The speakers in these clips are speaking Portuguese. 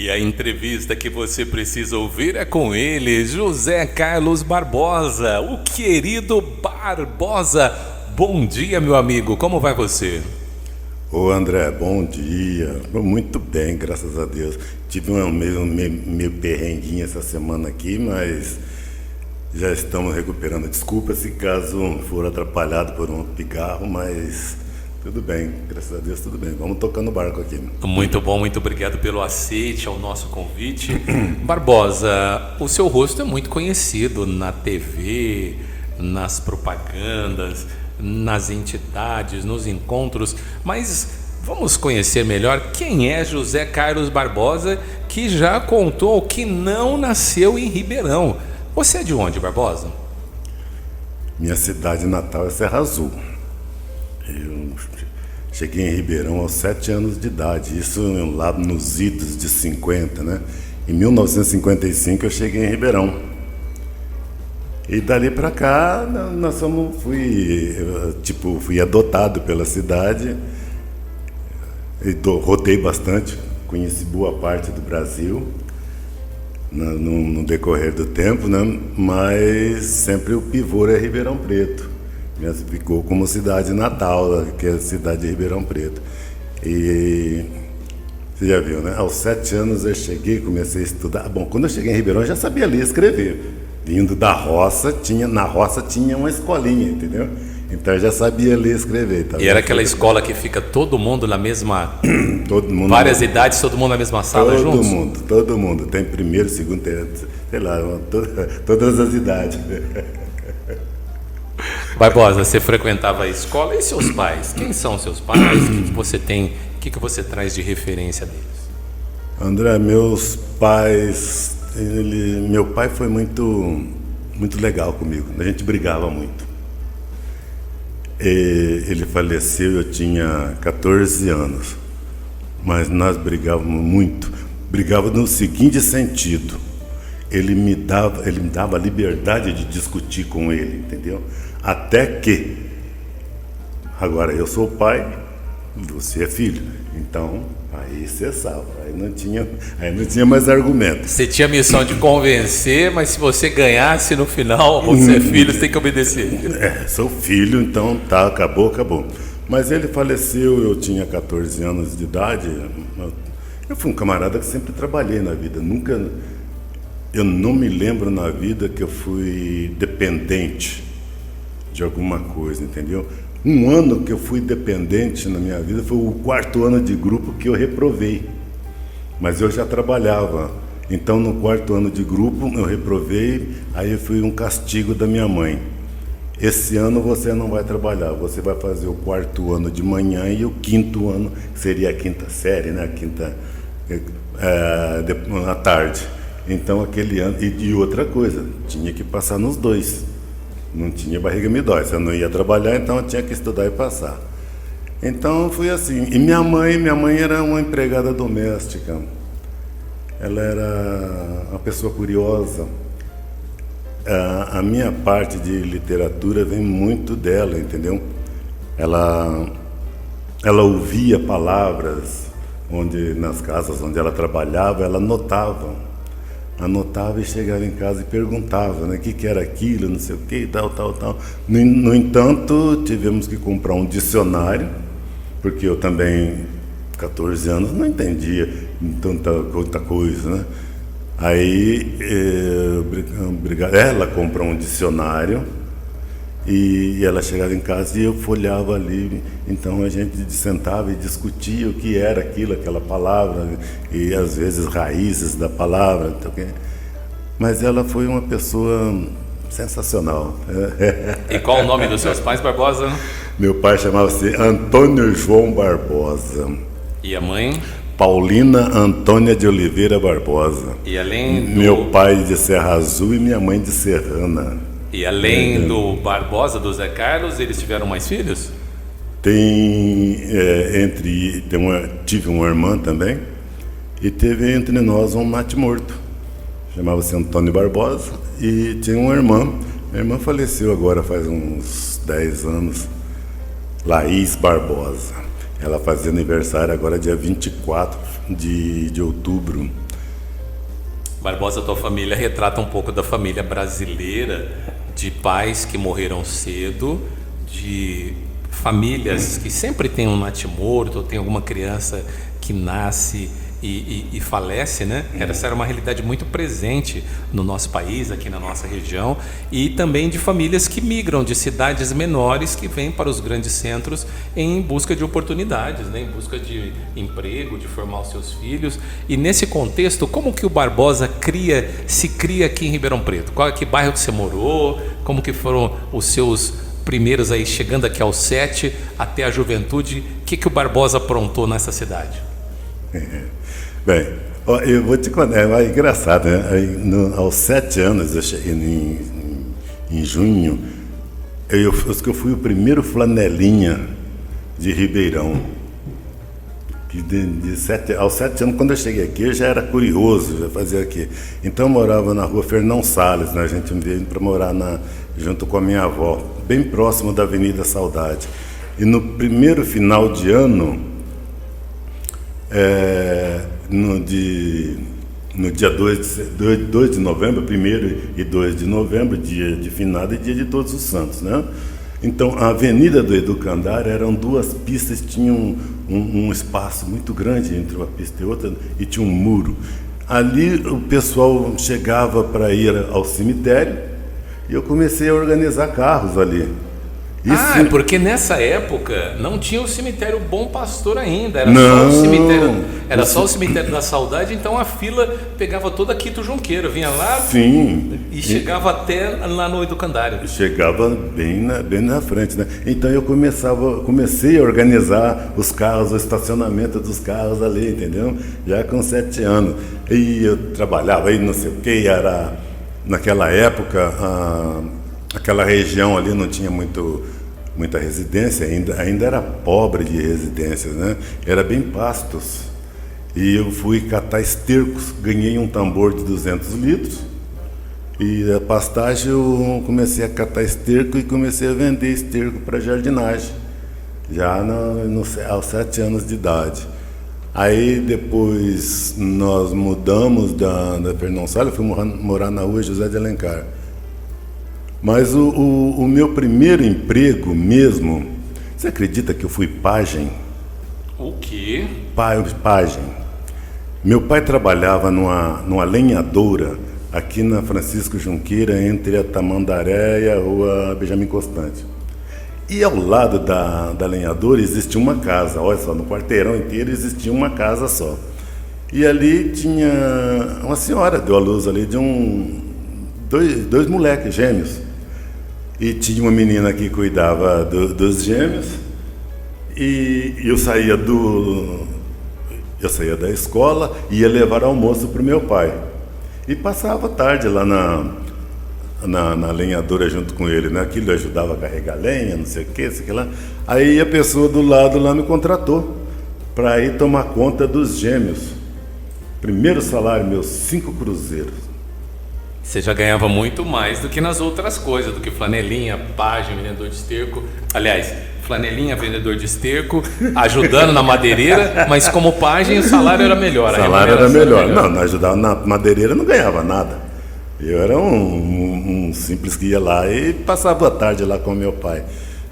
E a entrevista que você precisa ouvir é com ele, José Carlos Barbosa, o querido Barbosa. Bom dia, meu amigo, como vai você? Ô André, bom dia. Muito bem, graças a Deus. Tive meio perrenguinho essa semana aqui, mas já estamos recuperando. Desculpa se caso for atrapalhado por um pigarro, mas tudo bem, graças a Deus tudo bem. Vamos tocando o barco aqui. Muito bom, muito obrigado pelo aceite ao nosso convite. Barbosa, o seu rosto é muito conhecido na TV, nas propagandas, nas entidades, nos encontros, mas vamos conhecer melhor quem é José Carlos Barbosa, que já contou que não nasceu em Ribeirão. Você é de onde, Barbosa? Minha cidade natal é Serra Azul. Eu cheguei em Ribeirão aos 7 anos de idade, isso lá nos idos de 50, né? Em 1955 eu cheguei em Ribeirão. E dali pra cá, fui adotado pela cidade, rodei bastante, conheci boa parte do Brasil no decorrer do tempo, né? Mas sempre o pivô é Ribeirão Preto, ficou como cidade natal, que é a cidade de Ribeirão Preto. E você já viu, né? Aos 7 anos eu cheguei, comecei a estudar. Bom, quando eu cheguei em Ribeirão eu já sabia ler e escrever. Vindo da roça, na roça tinha uma escolinha, entendeu? Então eu já sabia ler e escrever. E era aquela escola que fica todo mundo na mesma... todo mundo, várias idades, todo mundo na mesma sala juntos? Todo mundo. Tem primeiro, segundo, sei lá, todas as idades. Barbosa, você frequentava a escola e seus pais? Quem são seus pais? O que você tem? O que você traz de referência deles? André, meus pais... Meu pai foi muito legal comigo, a gente brigava muito. Ele faleceu, eu tinha 14 anos, mas nós brigávamos muito. Brigava no seguinte sentido: ele me dava a liberdade de discutir com ele, entendeu? Até que, agora eu sou pai, você é filho, então aí você salva, aí não tinha mais argumento. Você tinha a missão de convencer, mas se você ganhasse no final, você é filho, você tem que obedecer. Sou filho, então tá, acabou. Mas ele faleceu, eu tinha 14 anos de idade. Eu fui um camarada que sempre trabalhei na vida, eu não me lembro na vida que eu fui dependente de alguma coisa, entendeu? Um ano que eu fui dependente na minha vida foi o 4º ano de grupo que eu reprovei. Mas eu já trabalhava. Então, no 4º ano de grupo, eu reprovei, aí foi um castigo da minha mãe. Esse ano você não vai trabalhar, você vai fazer o 4º ano de manhã e o 5º ano, que seria a 5ª série, né? À tarde. Então, aquele ano... E outra coisa, tinha que passar nos 2. Não tinha barriga me dói, você não ia trabalhar, então eu tinha que estudar e passar. Então fui assim. E minha mãe era uma empregada doméstica. Ela era uma pessoa curiosa. A minha parte de literatura vem muito dela, entendeu? Ela ouvia palavras nas casas onde ela trabalhava, ela anotava e chegava em casa e perguntava, né, o que era aquilo, não sei o que, tal. No entanto, tivemos que comprar um dicionário, porque eu também, 14 anos, não entendia tanta coisa, né? Aí, ela comprou um dicionário e ela chegava em casa e eu folhava ali. Então a gente sentava e discutia o que era aquela palavra, e às vezes raízes da palavra. Mas ela foi uma pessoa sensacional. E qual o nome dos seus pais, Barbosa? Meu pai chamava-se Antônio João Barbosa. E a mãe? Paulina Antônia de Oliveira Barbosa. E além do... Meu pai de Serra Azul e minha mãe de Serrana. E além do Barbosa, do Zé Carlos, eles tiveram mais filhos? Tive uma irmã também, e teve entre nós um natimorto, chamava-se Antônio Barbosa, e tinha uma irmã. Minha irmã faleceu agora faz uns 10 anos, Laís Barbosa. Ela fazia aniversário agora dia 24 de outubro. Barbosa, tua família retrata um pouco da família brasileira, de pais que morreram cedo, de famílias que sempre tem um natimorto, tem alguma criança que nasce e falece, né? Essa era uma realidade muito presente no nosso país, aqui na nossa região, e também de famílias que migram de cidades menores, que vêm para os grandes centros em busca de oportunidades, né? Em busca de emprego, de formar os seus filhos. E nesse contexto, como que o Barbosa se cria aqui em Ribeirão Preto? Que bairro que você morou? Como que foram os seus primeiros aí, chegando aqui aos 7 até a juventude? O que o Barbosa aprontou nessa cidade? Bem, eu vou te contar, é engraçado, né? Aos 7 anos, eu cheguei em junho, eu fui o primeiro flanelinha de Ribeirão. Aos 7 anos, quando eu cheguei aqui, eu já era curioso, já fazia aqui. Então eu morava na rua Fernão Salles, né? A gente veio para morar junto com a minha avó, bem próximo da Avenida Saudade. E no primeiro final de ano, no dia 2 de novembro, 1º e 2 de novembro, dia de finado e dia de Todos os Santos, né? Então, a Avenida do Educandário eram 2 pistas, tinha um espaço muito grande entre uma pista e outra, e tinha um muro. Ali o pessoal chegava para ir ao cemitério e eu comecei a organizar carros ali. Isso... porque nessa época não tinha o cemitério Bom Pastor ainda, era só o cemitério da Saudade, então a fila pegava toda a Quito Junqueiro, vinha lá. Sim. E chegava até lá no Educandário. Chegava bem na frente, né? Então eu comecei a organizar os carros, o estacionamento dos carros ali, entendeu? Já com 7 anos. E eu trabalhava aí, não sei o que, era naquela época, aquela região ali não tinha muita residência, ainda era pobre de residências, né? Era bem pastos. E eu fui catar estercos, ganhei um tambor de 200 litros e a pastagem eu comecei a catar esterco e comecei a vender esterco para jardinagem, já aos 7 anos de idade. Aí depois nós mudamos da Fernão Salles, fui morar na rua José de Alencar. Mas o meu primeiro emprego mesmo, você acredita que eu fui pajem? O quê? Pajem. Meu pai trabalhava numa lenhadora aqui na Francisco Junqueira, entre a Tamandaré e a rua Benjamin Constante. E ao lado da lenhadora existia uma casa, olha só, no quarteirão inteiro existia uma casa só. E ali tinha uma senhora, deu à luz ali de dois moleques gêmeos. E tinha uma menina que cuidava dos gêmeos, e eu saía da escola e ia levar almoço para o meu pai. E passava a tarde lá na lenhadora junto com ele, né? Aquilo ajudava a carregar lenha, não sei o que lá. Aí a pessoa do lado lá me contratou para ir tomar conta dos gêmeos. Primeiro salário meu, 5 cruzeiros. Você já ganhava muito mais do que nas outras coisas, do que flanelinha, pajem, vendedor de esterco. Aliás, flanelinha, vendedor de esterco, ajudando na madeireira, mas como pajem o salário era melhor. O salário era melhor. Não ajudava na madeireira, não ganhava nada. Eu era um simples que ia lá e passava a tarde lá com meu pai.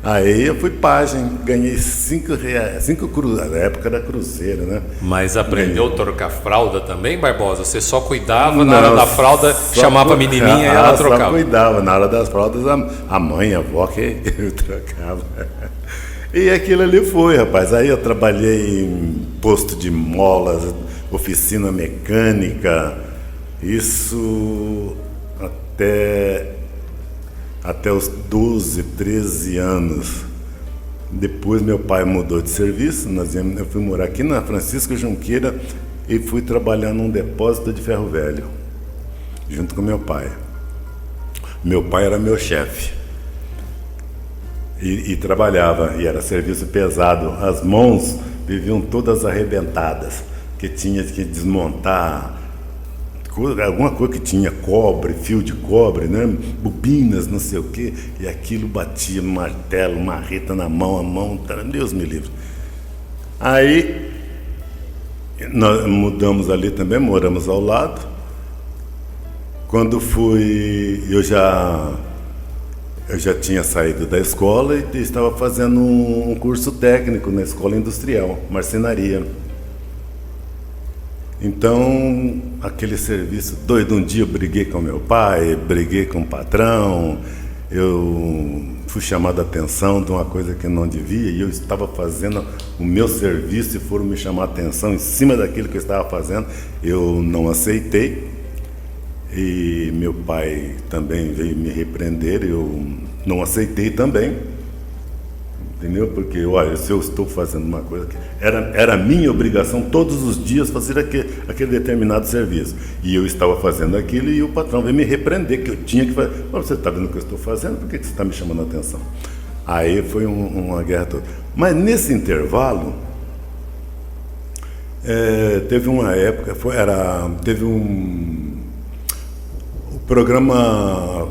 Aí eu fui pajem, ganhei 5 reais, 5 cruzeiros, na época era cruzeiro, né? Mas aprendeu a trocar fralda também, Barbosa? Você só cuidava na hora da fralda, chamava a menininha e ela trocava? Só cuidava, na hora das fraldas a mãe, a avó que trocava. E aquilo ali foi, rapaz. Aí eu trabalhei em posto de molas, oficina mecânica, isso até os 12, 13 anos. Depois meu pai mudou de serviço, eu fui morar aqui na Francisco Junqueira e fui trabalhar num depósito de ferro velho, junto com meu pai. Meu pai era meu chefe e trabalhava, e era serviço pesado. As mãos viviam todas arrebentadas, que tinha que desmontar alguma coisa que tinha cobre, fio de cobre, né? Bobinas, não sei o quê, e aquilo batia martelo, marreta na mão, a mão, Deus me livre. Aí nós mudamos ali também, moramos ao lado, Quando fui, eu já tinha saído da escola e estava fazendo um curso técnico na escola industrial, marcenaria. Então, aquele serviço doido, um dia eu briguei com meu pai, briguei com o patrão, eu fui chamado a atenção de uma coisa que não devia, e eu estava fazendo o meu serviço e foram me chamar a atenção em cima daquilo que eu estava fazendo. Eu não aceitei, e meu pai também veio me repreender, eu não aceitei também, entendeu? Porque, olha, se eu estou fazendo uma coisa que era minha obrigação todos os dias fazer aquele determinado serviço, e eu estava fazendo aquilo e o patrão veio me repreender que eu tinha que fazer. Você está vendo o que eu estou fazendo? Por que você está me chamando a atenção? Aí foi uma guerra toda. Mas nesse intervalo, teve uma época, teve um programa,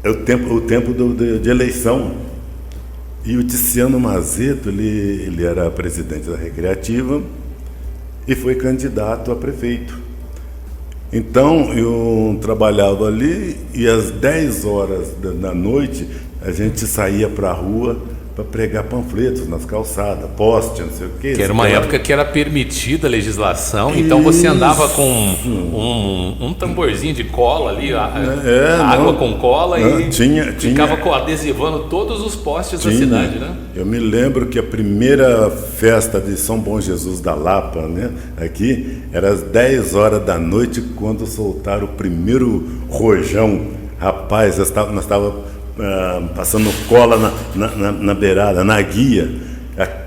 o tempo de eleição, e o Tiziano Mazeto, ele era presidente da Recreativa e foi candidato a prefeito. Então eu trabalhava ali e às 10 horas da noite a gente saía para a rua para pregar panfletos nas calçadas, poste, não sei o quê. Que era uma época que era permitida a legislação, então você andava com um tamborzinho de cola ali, água com cola, e ficava adesivando todos os postes da cidade, né? Eu me lembro que a primeira festa de São Bom Jesus da Lapa, né, aqui, era às 10 horas da noite, quando soltaram o primeiro rojão. Rapaz, nós estávamos passando cola na beirada, na guia.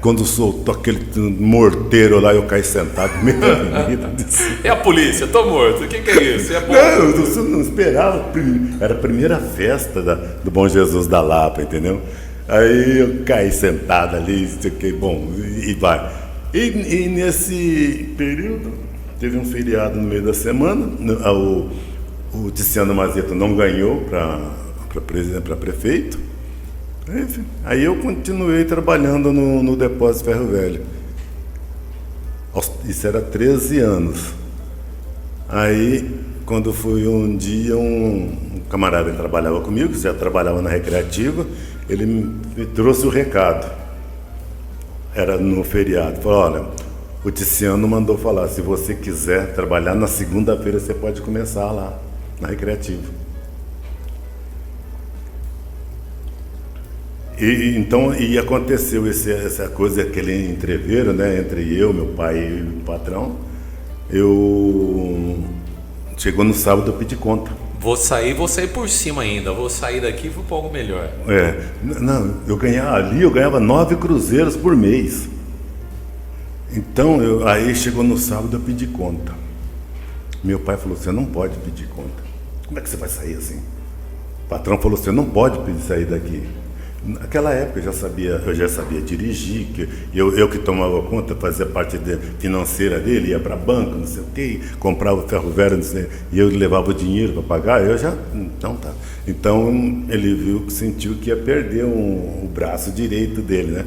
Quando soltou aquele morteiro lá, eu caí sentado no meio da avenida. É a polícia, tô morto, o que é isso? Eu não esperava, era a primeira festa do Bom Jesus da Lapa, entendeu? Aí eu caí sentado ali, fiquei bom, e vai. E nesse período, teve um feriado no meio da semana, o Tiziano Mazeto não ganhou para prefeito. Aí eu continuei trabalhando no depósito Ferro Velho. Isso era 13 anos. Aí, quando fui um dia, um camarada que trabalhava comigo, que já trabalhava na Recreativa, ele me trouxe o recado. Era no feriado. Falou: olha, o Tiziano mandou falar, se você quiser trabalhar na segunda-feira, você pode começar lá, na Recreativa. Então aconteceu essa coisa, aquele entreveiro, né, entre eu, meu pai e o patrão. Chegou no sábado, eu pedi conta. Vou sair por cima ainda, vou sair daqui e vou para algo melhor. Não, eu ganhava 9 cruzeiros por mês. Então, aí chegou no sábado, eu pedi conta. Meu pai falou: você não pode pedir conta. Como é que você vai sair assim? O patrão falou: você não pode sair daqui. Naquela época eu já sabia dirigir, que eu que tomava conta, fazia parte financeira dele, ia para banco, não sei o quê, comprava ferro velho, não sei, e eu levava o dinheiro para pagar, então tá. Então ele sentiu que ia perder o braço direito dele, né?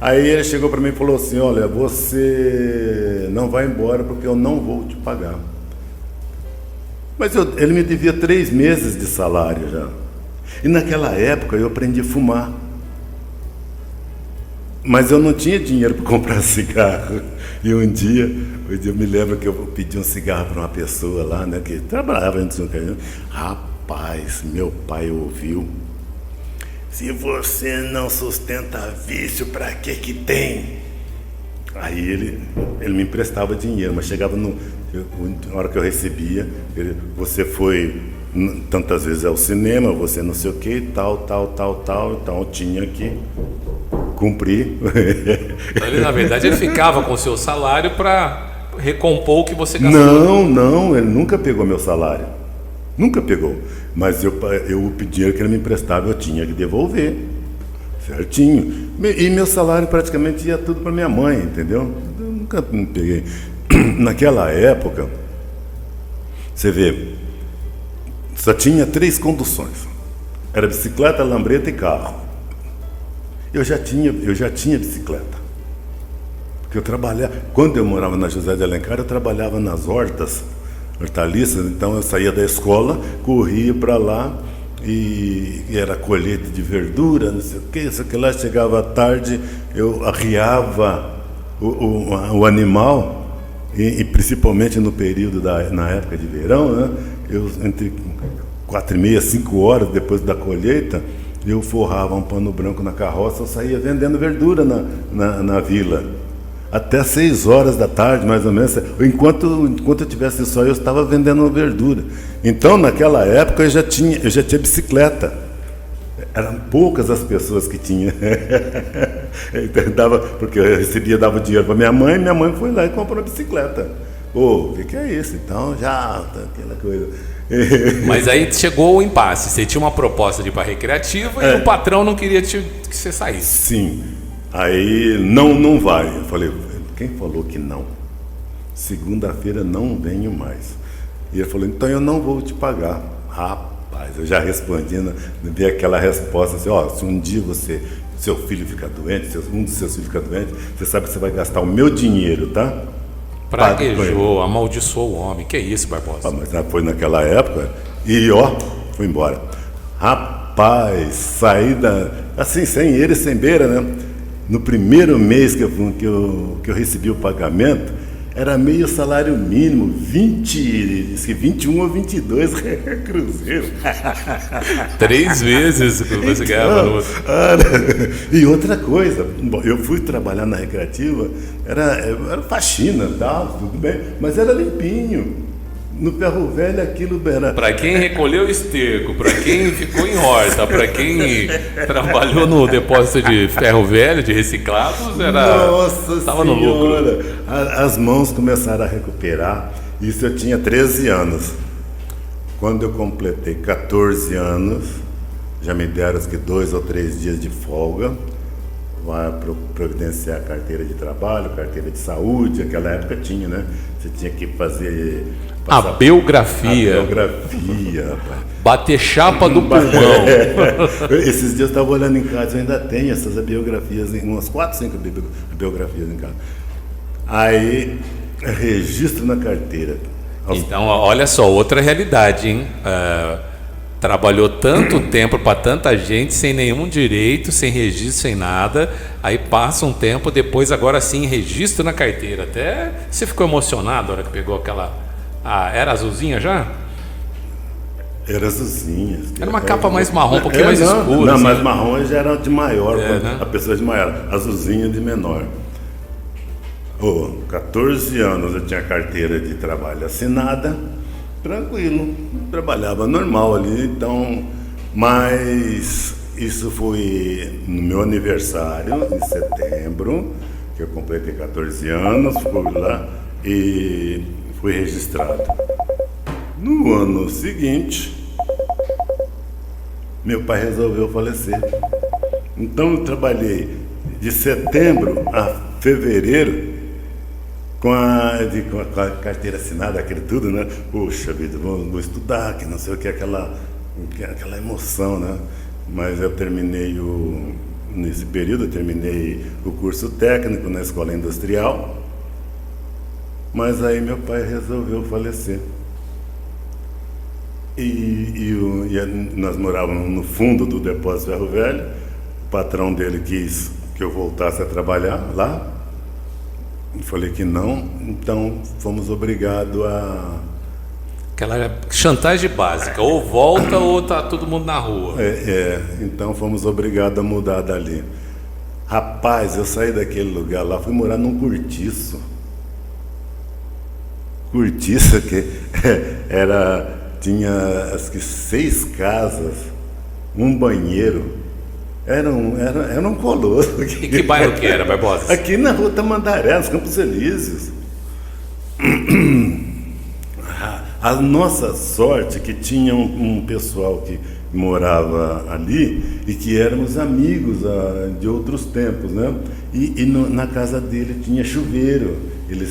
Aí ele chegou para mim e falou assim: olha, você não vai embora porque eu não vou te pagar. Mas ele me devia 3 meses de salário já. E naquela época eu aprendi a fumar. Mas eu não tinha dinheiro para comprar cigarro. E um dia eu me lembro que eu pedi um cigarro para uma pessoa lá, né, que trabalhava antes de um caminhão. Rapaz, meu pai ouviu: se você não sustenta vício, para que tem? Aí ele me emprestava dinheiro, mas chegava na hora que eu recebia, você foi tantas vezes ao cinema, você não sei o que, tal, então eu tinha que cumprir. Então, na verdade, ele ficava com o seu salário para recompor o que você gastou. Não, ele nunca pegou meu salário. Nunca pegou. Mas o dinheiro que ele me emprestava, eu tinha que devolver. Certinho. E meu salário praticamente ia tudo para minha mãe, entendeu? Eu nunca peguei. Naquela época, você vê, só tinha 3 conduções. Era bicicleta, lambreta e carro. Eu já tinha bicicleta. Porque eu trabalhava, quando eu morava na José de Alencar, eu trabalhava nas hortas hortaliças, então eu saía da escola, corria para lá e era colheita de verdura, não sei o que, isso que lá, chegava à tarde, eu arriava o animal, e principalmente no período na época de verão, né, eu entre 4h30, 5 horas depois da colheita, eu forrava um pano branco na carroça, eu saía vendendo verdura na vila. Até 6 horas da tarde, mais ou menos, enquanto eu tivesse sol, eu estava vendendo verdura. Então, naquela época, eu já tinha bicicleta. Eram poucas as pessoas que tinham. Porque eu dava dinheiro para minha mãe foi lá e comprou uma bicicleta. O que é isso? Então, já, aquela coisa. Mas aí chegou o impasse. Você tinha uma proposta de ir para a recreativa e o patrão não queria que você saísse. Sim. Aí, não vai. Eu falei, quem falou que não? Segunda-feira não venho mais. E ele falou, então eu não vou te pagar. Rapaz, eu já respondi, dei aquela resposta assim, se um dia seu filho ficar doente, um dos seus filhos ficar doente, você sabe que você vai gastar o meu dinheiro, tá? Praguejou, amaldiçoou o homem. Que isso, Barbosa? Mas foi naquela época e fui embora. Rapaz, saí assim, sem ele, sem beira, né? No primeiro mês que eu recebi o pagamento, era meio salário mínimo, 21 ou 22 cruzeiros. 3 vezes que você ganhava no outro. E outra coisa, eu fui trabalhar na recreativa, era faxina, tudo bem, mas era limpinho. No Ferro Velho aquilo era... Para quem recolheu esterco, para quem ficou em horta, para quem trabalhou no depósito de ferro velho, de reciclados, estava no lucro. As mãos começaram a recuperar. Isso eu tinha 13 anos. Quando eu completei 14 anos, já me deram acho que 2 ou 3 dias de folga. Vai providenciar carteira de trabalho, carteira de saúde. Naquela época tinha, né? Você tinha que fazer... A biografia. Bater chapa do pulmão. Esses dias eu estava olhando em casa, eu ainda tenho essas biografias, umas 4, 5 biografias em casa. Aí, registro na carteira. Então, olha só, outra realidade, hein? Trabalhou tanto tempo para tanta gente, sem nenhum direito, sem registro, sem nada. Aí passa um tempo, depois agora sim, registro na carteira. Até você ficou emocionado na hora que pegou aquela... era azulzinha já? Era azulzinha. Era uma capa mais marrom, um pouquinho mais escura. Não, assim. mais marrom já era de maior, né? A pessoa de maior. Azulzinha de menor. 14 anos eu tinha carteira de trabalho assinada, tranquilo, trabalhava normal ali, então, mas isso foi no meu aniversário, em setembro, que eu completei 14 anos, fui lá e fui registrado. No ano seguinte, meu pai resolveu falecer. Então eu trabalhei de setembro a fevereiro com a carteira assinada, aquele tudo, né? Puxa vida, vou estudar, que não sei o que, aquela emoção, né? Mas eu terminei nesse período, eu terminei o curso técnico na escola industrial, mas aí meu pai resolveu falecer. Nós morávamos no fundo do depósito Ferro Velho, o patrão dele quis que eu voltasse a trabalhar lá. Eu falei que não, então fomos obrigados a... Aquela chantagem básica, ou volta ou tá todo mundo na rua. Então fomos obrigados a mudar dali. Rapaz, eu saí daquele lugar lá, fui morar num cortiço. Cortiço que tinha acho que 6 casas, um banheiro. Era um colosso. E que bairro que era, Barbosa? Aqui na rua Tamandaré, nos Campos Elíseos. A nossa sorte que tinha um pessoal que morava ali e que éramos amigos de outros tempos, né? Na casa dele tinha chuveiro. Ele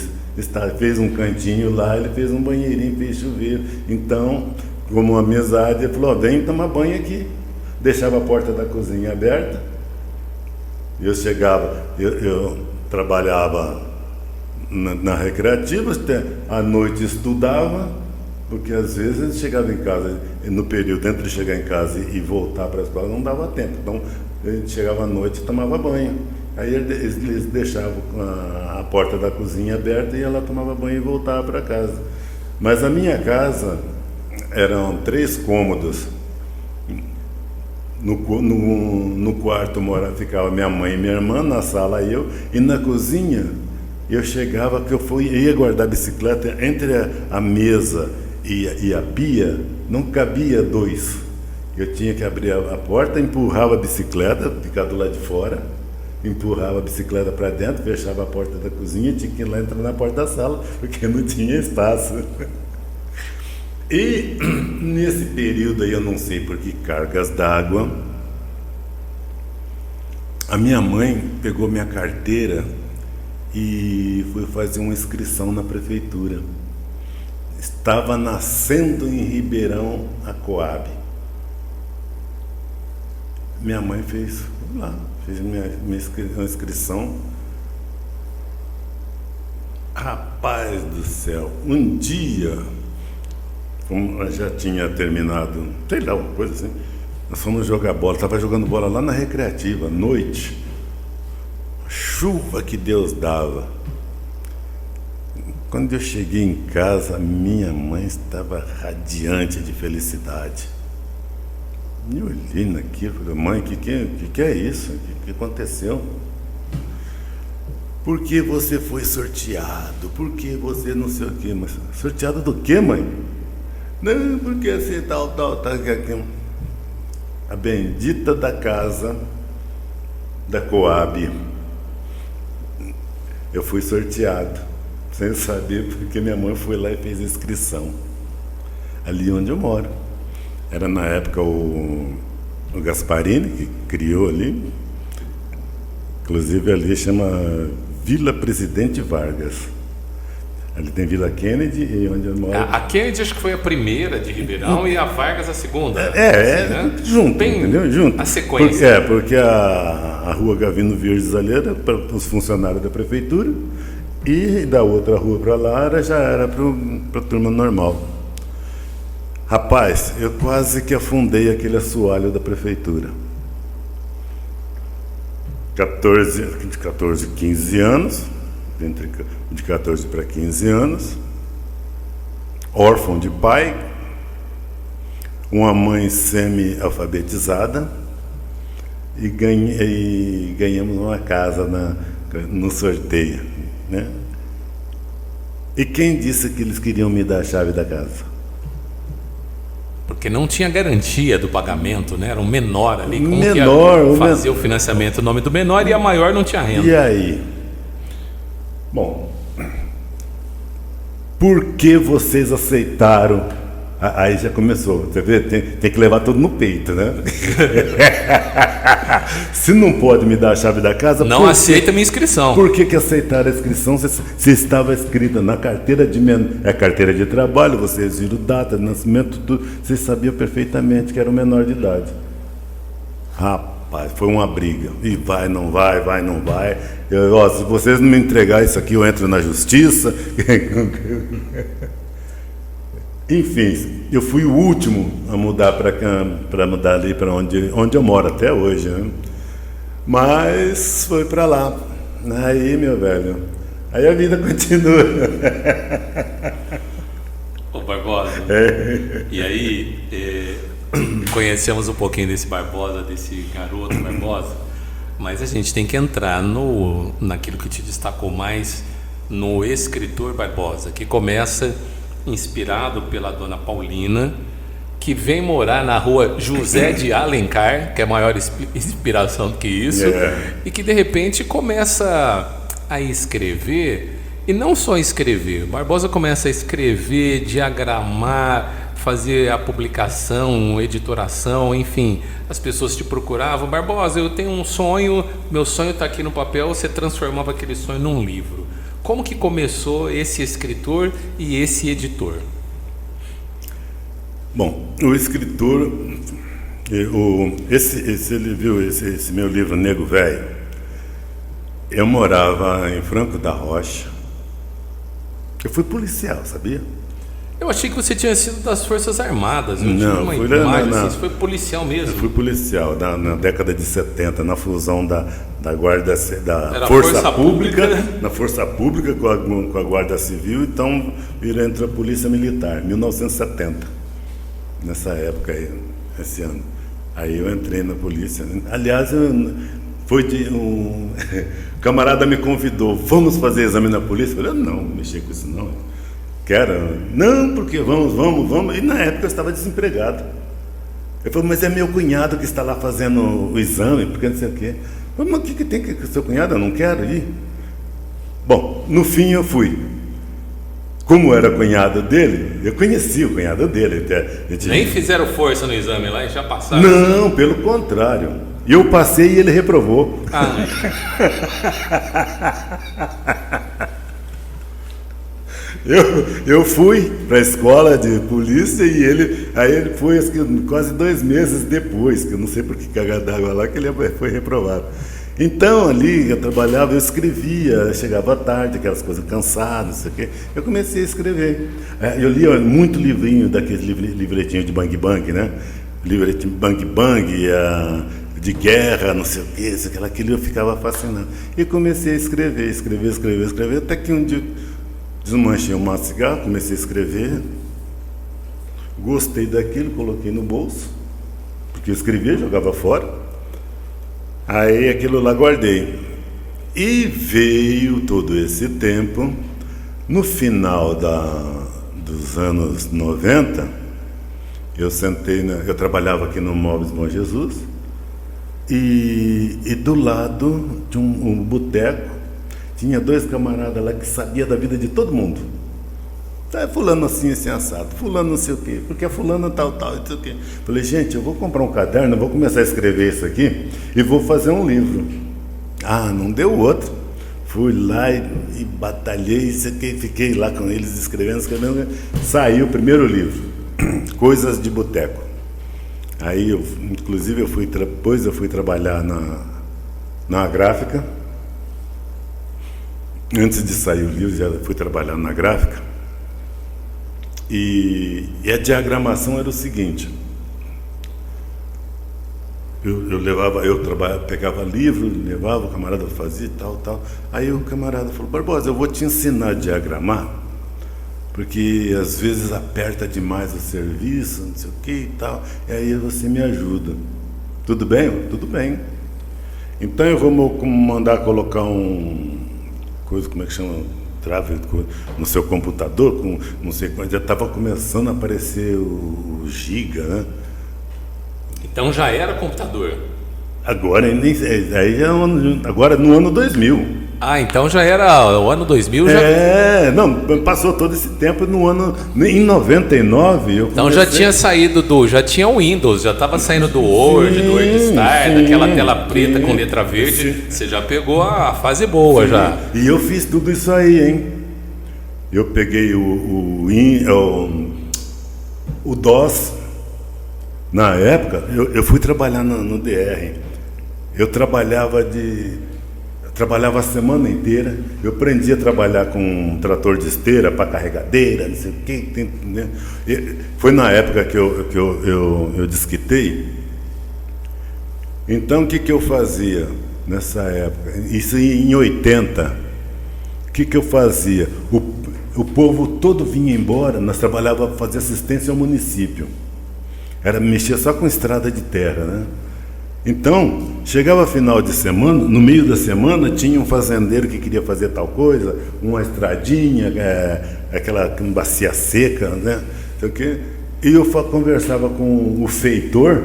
fez um cantinho lá, ele fez um banheirinho, fez chuveiro. Então, como uma amizade, ele falou, vem tomar banho aqui. Deixava a porta da cozinha aberta. Eu chegava, eu trabalhava na recreativa, à noite estudava Porque às vezes eles chegavam em casa, no período entre chegar em casa e voltar para a escola, não dava tempo. Então, ele chegava à noite e tomava banho. Aí eles deixavam a porta da cozinha aberta e ela tomava banho e voltava para casa. Mas a minha casa eram 3 cômodos. No quarto ficava minha mãe e minha irmã, na sala eu, e na cozinha eu chegava, que eu ia guardar a bicicleta entre a mesa e a pia, não cabia 2. Eu tinha que abrir a porta, empurrava a bicicleta, ficar do lado de fora, empurrava a bicicleta para dentro, fechava a porta da cozinha e tinha que ir lá entrar na porta da sala, porque não tinha espaço. E nesse período aí, eu não sei por que cargas d'água, a minha mãe pegou minha carteira e foi fazer uma inscrição na prefeitura. Estava nascendo em Ribeirão a Coab. Minha mãe fez uma inscrição. Rapaz do céu, um dia, como já tinha terminado, sei lá, uma coisa assim, nós fomos jogar bola, estava jogando bola lá na recreativa, à noite, chuva que Deus dava. Quando eu cheguei em casa, minha mãe estava radiante de felicidade. Eu olhei naquilo e falei, mãe, que é isso? O que aconteceu? Por que você foi sorteado? Por que você não sei o quê? Mas sorteado do quê, mãe? Não, porque assim, tal, aqui. A bendita da casa da Coab. Eu fui sorteado, sem saber, porque minha mãe foi lá e fez inscrição. Ali onde eu moro. Era na época o Gasparini, que criou ali. Inclusive ali chama Vila Presidente Vargas. Ali tem Vila Kennedy e onde eu moro. A Kennedy acho que foi a primeira de Ribeirão e a Vargas a segunda. Né? Junto, tem entendeu? Junto. A sequência. Porque a rua Gavino Virges ali era para os funcionários da prefeitura e da outra rua para lá já era para a turma normal. Rapaz, eu quase que afundei aquele assoalho da prefeitura. 15 anos, de 14 para 15 anos, órfão de pai, uma mãe semi-alfabetizada e ganhamos uma casa no sorteio, né? E quem disse que eles queriam me dar a chave da casa? Porque não tinha garantia do pagamento, né? Era um menor ali. Como menor, que ia fazer o financiamento em nome do menor e a maior não tinha renda? E aí? Bom, por que vocês aceitaram? Aí já começou, você vê? Tem que levar tudo no peito, né? Se não pode me dar a chave da casa... Não aceita a minha inscrição. Por que aceitaram a inscrição se estava escrita na carteira carteira de trabalho, vocês viram data de nascimento, tudo, vocês sabiam perfeitamente que era um menor de idade. Rapaz, foi uma briga. E vai, não vai. Se vocês não me entregarem isso aqui, eu entro na justiça. Enfim, eu fui o último a mudar para mudar ali para onde eu moro até hoje, né? Mas foi para lá. Aí, meu velho, aí a vida continua. Ô Barbosa, e aí conhecemos um pouquinho desse Barbosa, desse garoto Barbosa, mas a gente tem que entrar naquilo que te destacou mais, no escritor Barbosa, que começa inspirado pela dona Paulina, que vem morar na rua José de Alencar, que é maior inspiração do que isso, e que de repente começa a escrever, e não só escrever, Barbosa começa a escrever, diagramar, fazer a publicação, editoração, enfim, as pessoas te procuravam, Barbosa, eu tenho um sonho, meu sonho está aqui no papel, você transformava aquele sonho num livro. Como que começou esse escritor e esse editor? Bom, o escritor, esse meu livro Nego Velho, eu morava em Franco da Rocha. Eu fui policial, sabia? Eu achei que você tinha sido das Forças Armadas. Eu tive Não, uma fui imagem, assim, você foi policial mesmo. Eu fui policial na década de 70, na fusão da Guarda da Era Força Pública, na Força Pública com a Guarda Civil, então virou entre a Polícia Militar, 1970, nessa época aí, esse ano. Aí eu entrei na polícia. Aliás, foi de um camarada me convidou, vamos fazer exame na polícia? Eu falei, não mexer com isso não. Quero? Não, porque vamos. E na época eu estava desempregado. Ele falou, mas é meu cunhado que está lá fazendo o exame, porque não sei o quê. Eu falei, mas o que tem com seu cunhado? Eu não quero ir. Bom, no fim eu fui. Como era cunhado dele, eu conheci o cunhado dele. Nem fizeram força no exame lá e já passaram? Não, pelo contrário. Eu passei e ele reprovou. Eu fui para a escola de polícia e ele foi quase 2 meses depois, que eu não sei por que cagada d'água lá, que ele foi reprovado. Então ali eu trabalhava, eu escrevia, chegava à tarde, aquelas coisas cansadas, não sei o quê. Eu comecei a escrever. Eu lia muito livrinho daqueles livretinhos de Bang Bang, né? Livretinho Bang Bang, de guerra, não sei o quê, aquilo eu ficava fascinado. E comecei a escrever, até que um dia desmanchei um maço de cigarro, comecei a escrever, gostei daquilo, coloquei no bolso, porque eu escrevia, jogava fora. Aí aquilo lá guardei. E veio todo esse tempo, no final dos anos 90, eu trabalhava aqui no Móveis Bom Jesus, e do lado de um boteco, tinha 2 camaradas lá que sabiam da vida de todo mundo. Fulano assim assado, fulano não sei o quê, porque fulano tal, não sei o quê. Falei, gente, eu vou comprar um caderno, vou começar a escrever isso aqui e vou fazer um livro. Não deu outro. Fui lá e batalhei, isso aqui, fiquei lá com eles escrevendo. Saiu o primeiro livro, Coisas de Boteco. Aí, inclusive, depois eu fui trabalhar na gráfica. Antes de sair o livro, já fui trabalhar na gráfica. E a diagramação era o seguinte: pegava livro, levava, o camarada fazia tal. Aí o camarada falou, Barbosa, eu vou te ensinar a diagramar, porque às vezes aperta demais o serviço, não sei o que e tal, e aí você me ajuda. Tudo bem? Tudo bem. Então eu vou mandar colocar como é que chama? Trave no seu computador, com não sei quando, já estava começando a aparecer o Giga, né? Então já era computador? Agora, agora no ano 2000. Então já era o ano 2000? Não, passou todo esse tempo em 99 eu Então já tinha saído já tinha o Windows, já estava saindo do Word, do WordStar, daquela tela preta com letra verde, você já pegou a fase boa já. E eu fiz tudo isso aí, hein? Eu peguei o DOS, na época, eu fui trabalhar no DR, eu trabalhava a semana inteira, eu aprendi a trabalhar com um trator de esteira para carregadeira, não sei o que, né? Foi na época que eu desquitei. Então o que eu fazia nessa época? Isso em 80. O que eu fazia? O povo todo vinha embora, nós trabalhávamos para fazer assistência ao município. Era mexer só com estrada de terra, né? Então, chegava final de semana, no meio da semana, tinha um fazendeiro que queria fazer tal coisa, uma estradinha, aquela bacia seca, né? E eu conversava com o feitor,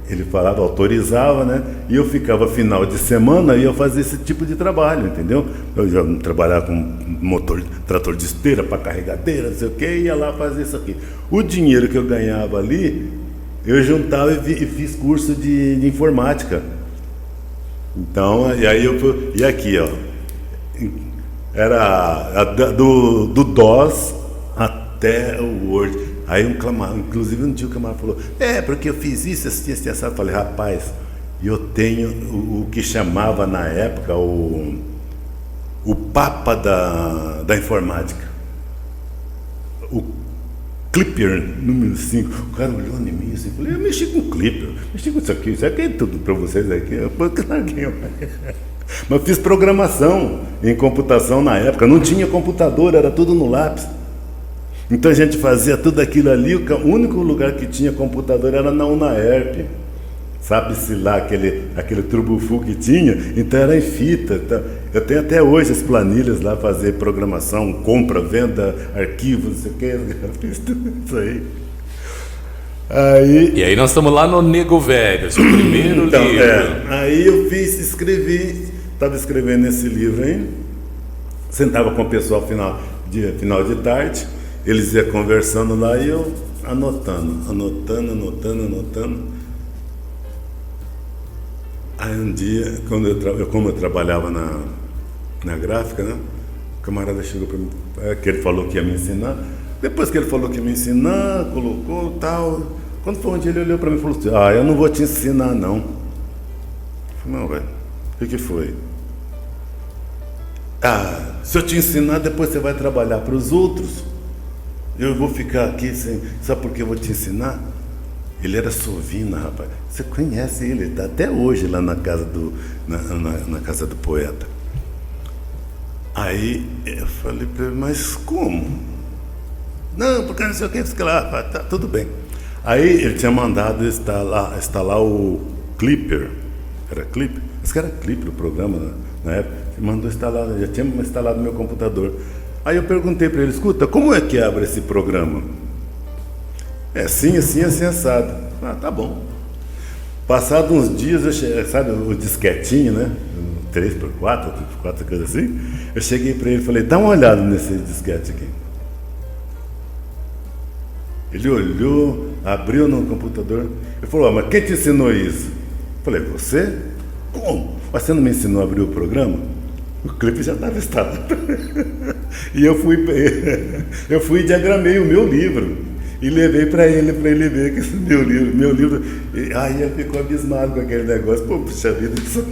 ele falava, autorizava, né? E eu ficava final de semana e eu fazia esse tipo de trabalho, entendeu? Eu já trabalhava com trator de esteira para carregadeira, não sei o quê, ia lá fazer isso aqui. O dinheiro que eu ganhava ali, eu juntava e fiz curso de informática. Então, e aí e aqui, ó, era do DOS até o Word. Aí inclusive um dia o camarada falou, porque eu fiz isso, assim, eu falei, rapaz, eu tenho o que chamava na época o Papa da informática. Clipper número 5. O cara olhou em mim assim, falei, eu mexi com Clipper, mexi com isso aqui é tudo para vocês aqui. Eu larguei. Mas fiz programação em computação na época, não tinha computador, era tudo no lápis. Então a gente fazia tudo aquilo ali, o único lugar que tinha computador era na Unaerp. Sabe-se lá aquele trubufu que tinha, então era em fita. Então, eu tenho até hoje as planilhas lá, fazer programação, compra, venda, arquivos, não sei o que, eu fiz tudo isso aí. E aí nós estamos lá no Nego Velho, seu primeiro livro. Aí eu estava escrevendo esse livro aí, sentava com o pessoal final de tarde, eles iam conversando lá e eu anotando. Aí um dia, como eu trabalhava na gráfica, né, o camarada chegou para mim, que ele falou que ia me ensinar. Depois que ele falou que ia me ensinar, colocou tal. Quando foi um dia, ele olhou para mim e falou assim, eu não vou te ensinar, não. Eu falei, não, velho, o que foi? Se eu te ensinar, depois você vai trabalhar para os outros. Eu vou ficar aqui sem... Sabe por que eu vou te ensinar? Ele era Sovina, rapaz. Você conhece ele está até hoje lá na casa na casa do poeta. Aí eu falei para ele, mas como? Não, porque não sei o que lá, tá tudo bem. Aí ele tinha mandado instalar o Clipper. Era Clipper? Acho que era Clipper o programa na época. Ele mandou instalar, já tinha instalado no meu computador. Aí eu perguntei para ele, escuta, como é que abre esse programa? Assim, assado. Tá bom. Passados uns dias, sabe o disquetinho, né? 3x4, 3x4, coisa assim. Eu cheguei para ele e falei, dá uma olhada nesse disquete aqui. Ele olhou, abriu no computador. Ele falou, mas quem te ensinou isso? Eu falei, você? Como? Você não me ensinou a abrir o programa? O clipe já estava instalado. E eu fui e diagramei o meu livro. E levei para ele ver que esse meu livro. Aí ele ficou abismado com aquele negócio. Pô, puxa vida, isso.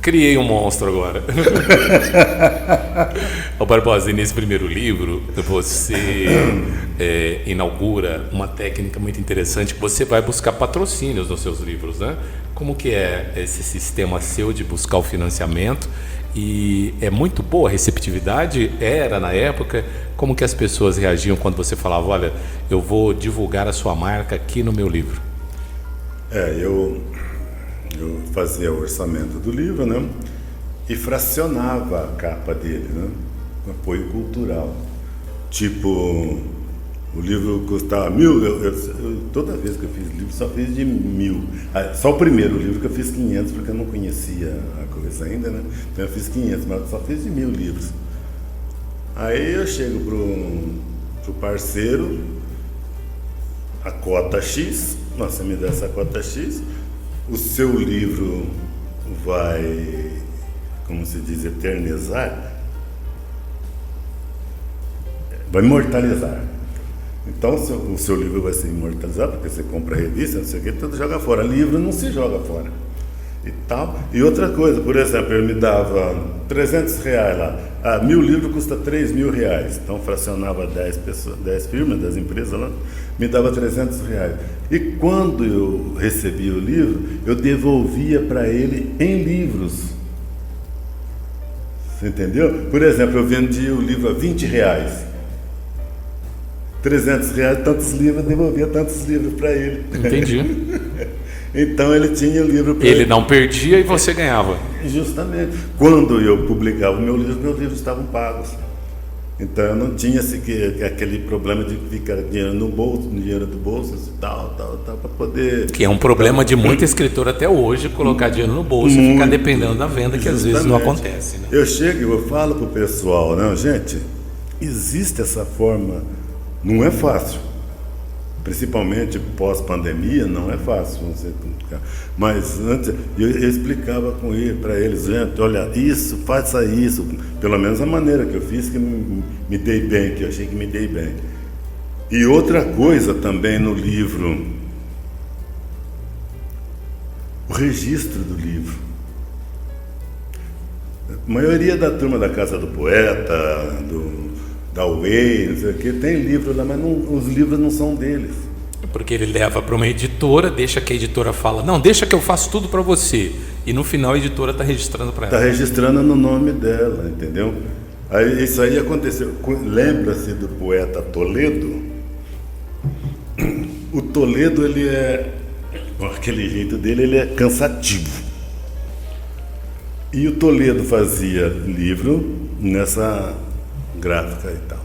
Criei um monstro agora. Ô Barbosa, e nesse primeiro livro, você inaugura uma técnica muito interessante, que você vai buscar patrocínios nos seus livros, né? Como que é esse sistema seu de buscar o financiamento? E é muito boa a receptividade, era na época. Como que as pessoas reagiam quando você falava, olha, eu vou divulgar a sua marca aqui no meu livro? Eu fazia o orçamento do livro, né? E fracionava a capa dele, né? Com apoio cultural. Tipo, o livro custava 1.000, toda vez que eu fiz livro só fiz de 1.000. Só o primeiro livro que eu fiz 500, porque eu não conhecia a coisa ainda, né? Então eu fiz 500, mas só fiz de 1.000 livros. Aí eu chego pro parceiro, a cota X, você me dá essa cota X, o seu livro vai, como se diz, eternizar, vai imortalizar. Então o seu livro vai ser imortalizado, porque você compra a revista, não sei o que, tudo joga fora. Livro não se joga fora. E tal. E outra coisa, por exemplo, ele me dava R$300 lá. 1.000 livros custa R$3.000. Então fracionava 10 firmas, 10 empresas lá, me dava R$300. E quando eu recebia o livro, eu devolvia para ele em livros. Você entendeu? Por exemplo, eu vendia o livro a R$20. R$300, tantos livros, eu devolvia tantos livros para ele. Entendi. Então ele tinha o livro para ele não perdia e você ganhava. Justamente. Quando eu publicava meus livros estavam pagos. Então eu não tinha aquele problema de ficar dinheiro no bolso, dinheiro do bolso e tal, para poder... Que é um problema de muito escritor até hoje, colocar dinheiro no bolso e ficar dependendo da venda, que às vezes não acontece. Né? Eu chego e eu falo pro pessoal, não, gente, existe essa forma, não é fácil. Principalmente pós-pandemia, não é fácil você publicar. Mas antes, eu explicava para eles, gente, olha, isso, faça isso. Pelo menos a maneira que eu fiz, que me dei bem, que eu achei que me dei bem. E outra coisa também no livro, o registro do livro. A maioria da turma da Casa do Poeta, da Way, não sei o quê. Tem livro lá, mas os livros não são deles. Porque ele leva para uma editora, deixa que a editora fala, não, deixa que eu faço tudo para você. E no final a editora está registrando para ela. Está registrando no nome dela, entendeu? Aí, isso aí aconteceu. Lembra-se do poeta Toledo? O Toledo, ele é, aquele jeito dele, ele é cansativo. E o Toledo fazia livro nessa gráfica e tal.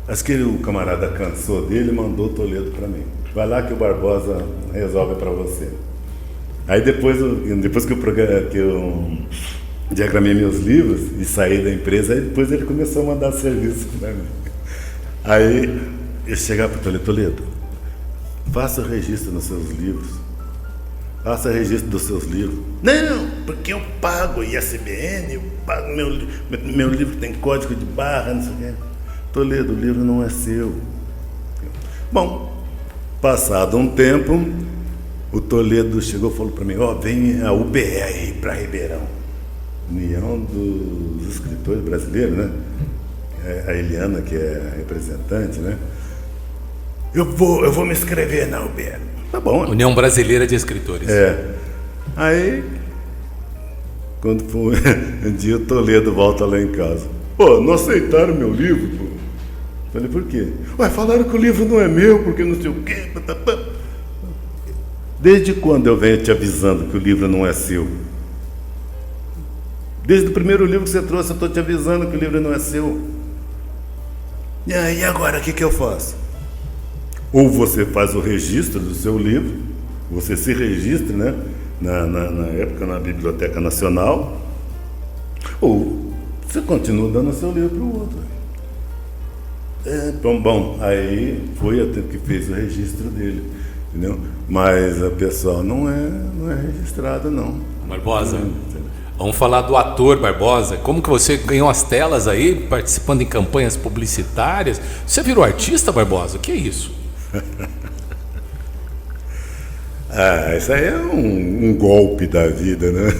Acho que o camarada cansou dele e mandou o Toledo para mim. Vai lá que o Barbosa resolve para você. Aí depois que eu diagramei meus livros e saí da empresa, aí depois ele começou a mandar serviço para mim. Aí eu chegava para o Toledo, faça o registro nos seus livros. Faça registro dos seus livros. Não, porque eu pago ISBN, eu pago meu livro tem código de barra, não sei o quê. Toledo, o livro não é seu. Bom, passado um tempo, o Toledo chegou e falou para mim, vem a UBR para Ribeirão. União dos Escritores Brasileiros, né? A Eliana, que é a representante, né? Eu vou me inscrever na UBR. Tá bom. União Brasileira de Escritores. Aí, quando foi um dia, o Toledo volta lá em casa. Não aceitaram meu livro, pô. Falei, por quê? Falaram que o livro não é meu, porque não sei o quê. Desde quando eu venho te avisando que o livro não é seu? Desde o primeiro livro que você trouxe, eu estou te avisando que o livro não é seu. E agora, o que eu faço? Ou você faz o registro do seu livro, você se registra, né? Na época, na Biblioteca Nacional, ou você continua dando o seu livro para o outro. Bom, aí foi até que fez o registro dele, entendeu? Mas a pessoa não é registrada, não. Barbosa, vamos falar do ator Barbosa. Como que você ganhou as telas aí, participando em campanhas publicitárias? Você virou artista, Barbosa? O que é isso? Isso aí é um golpe da vida, né?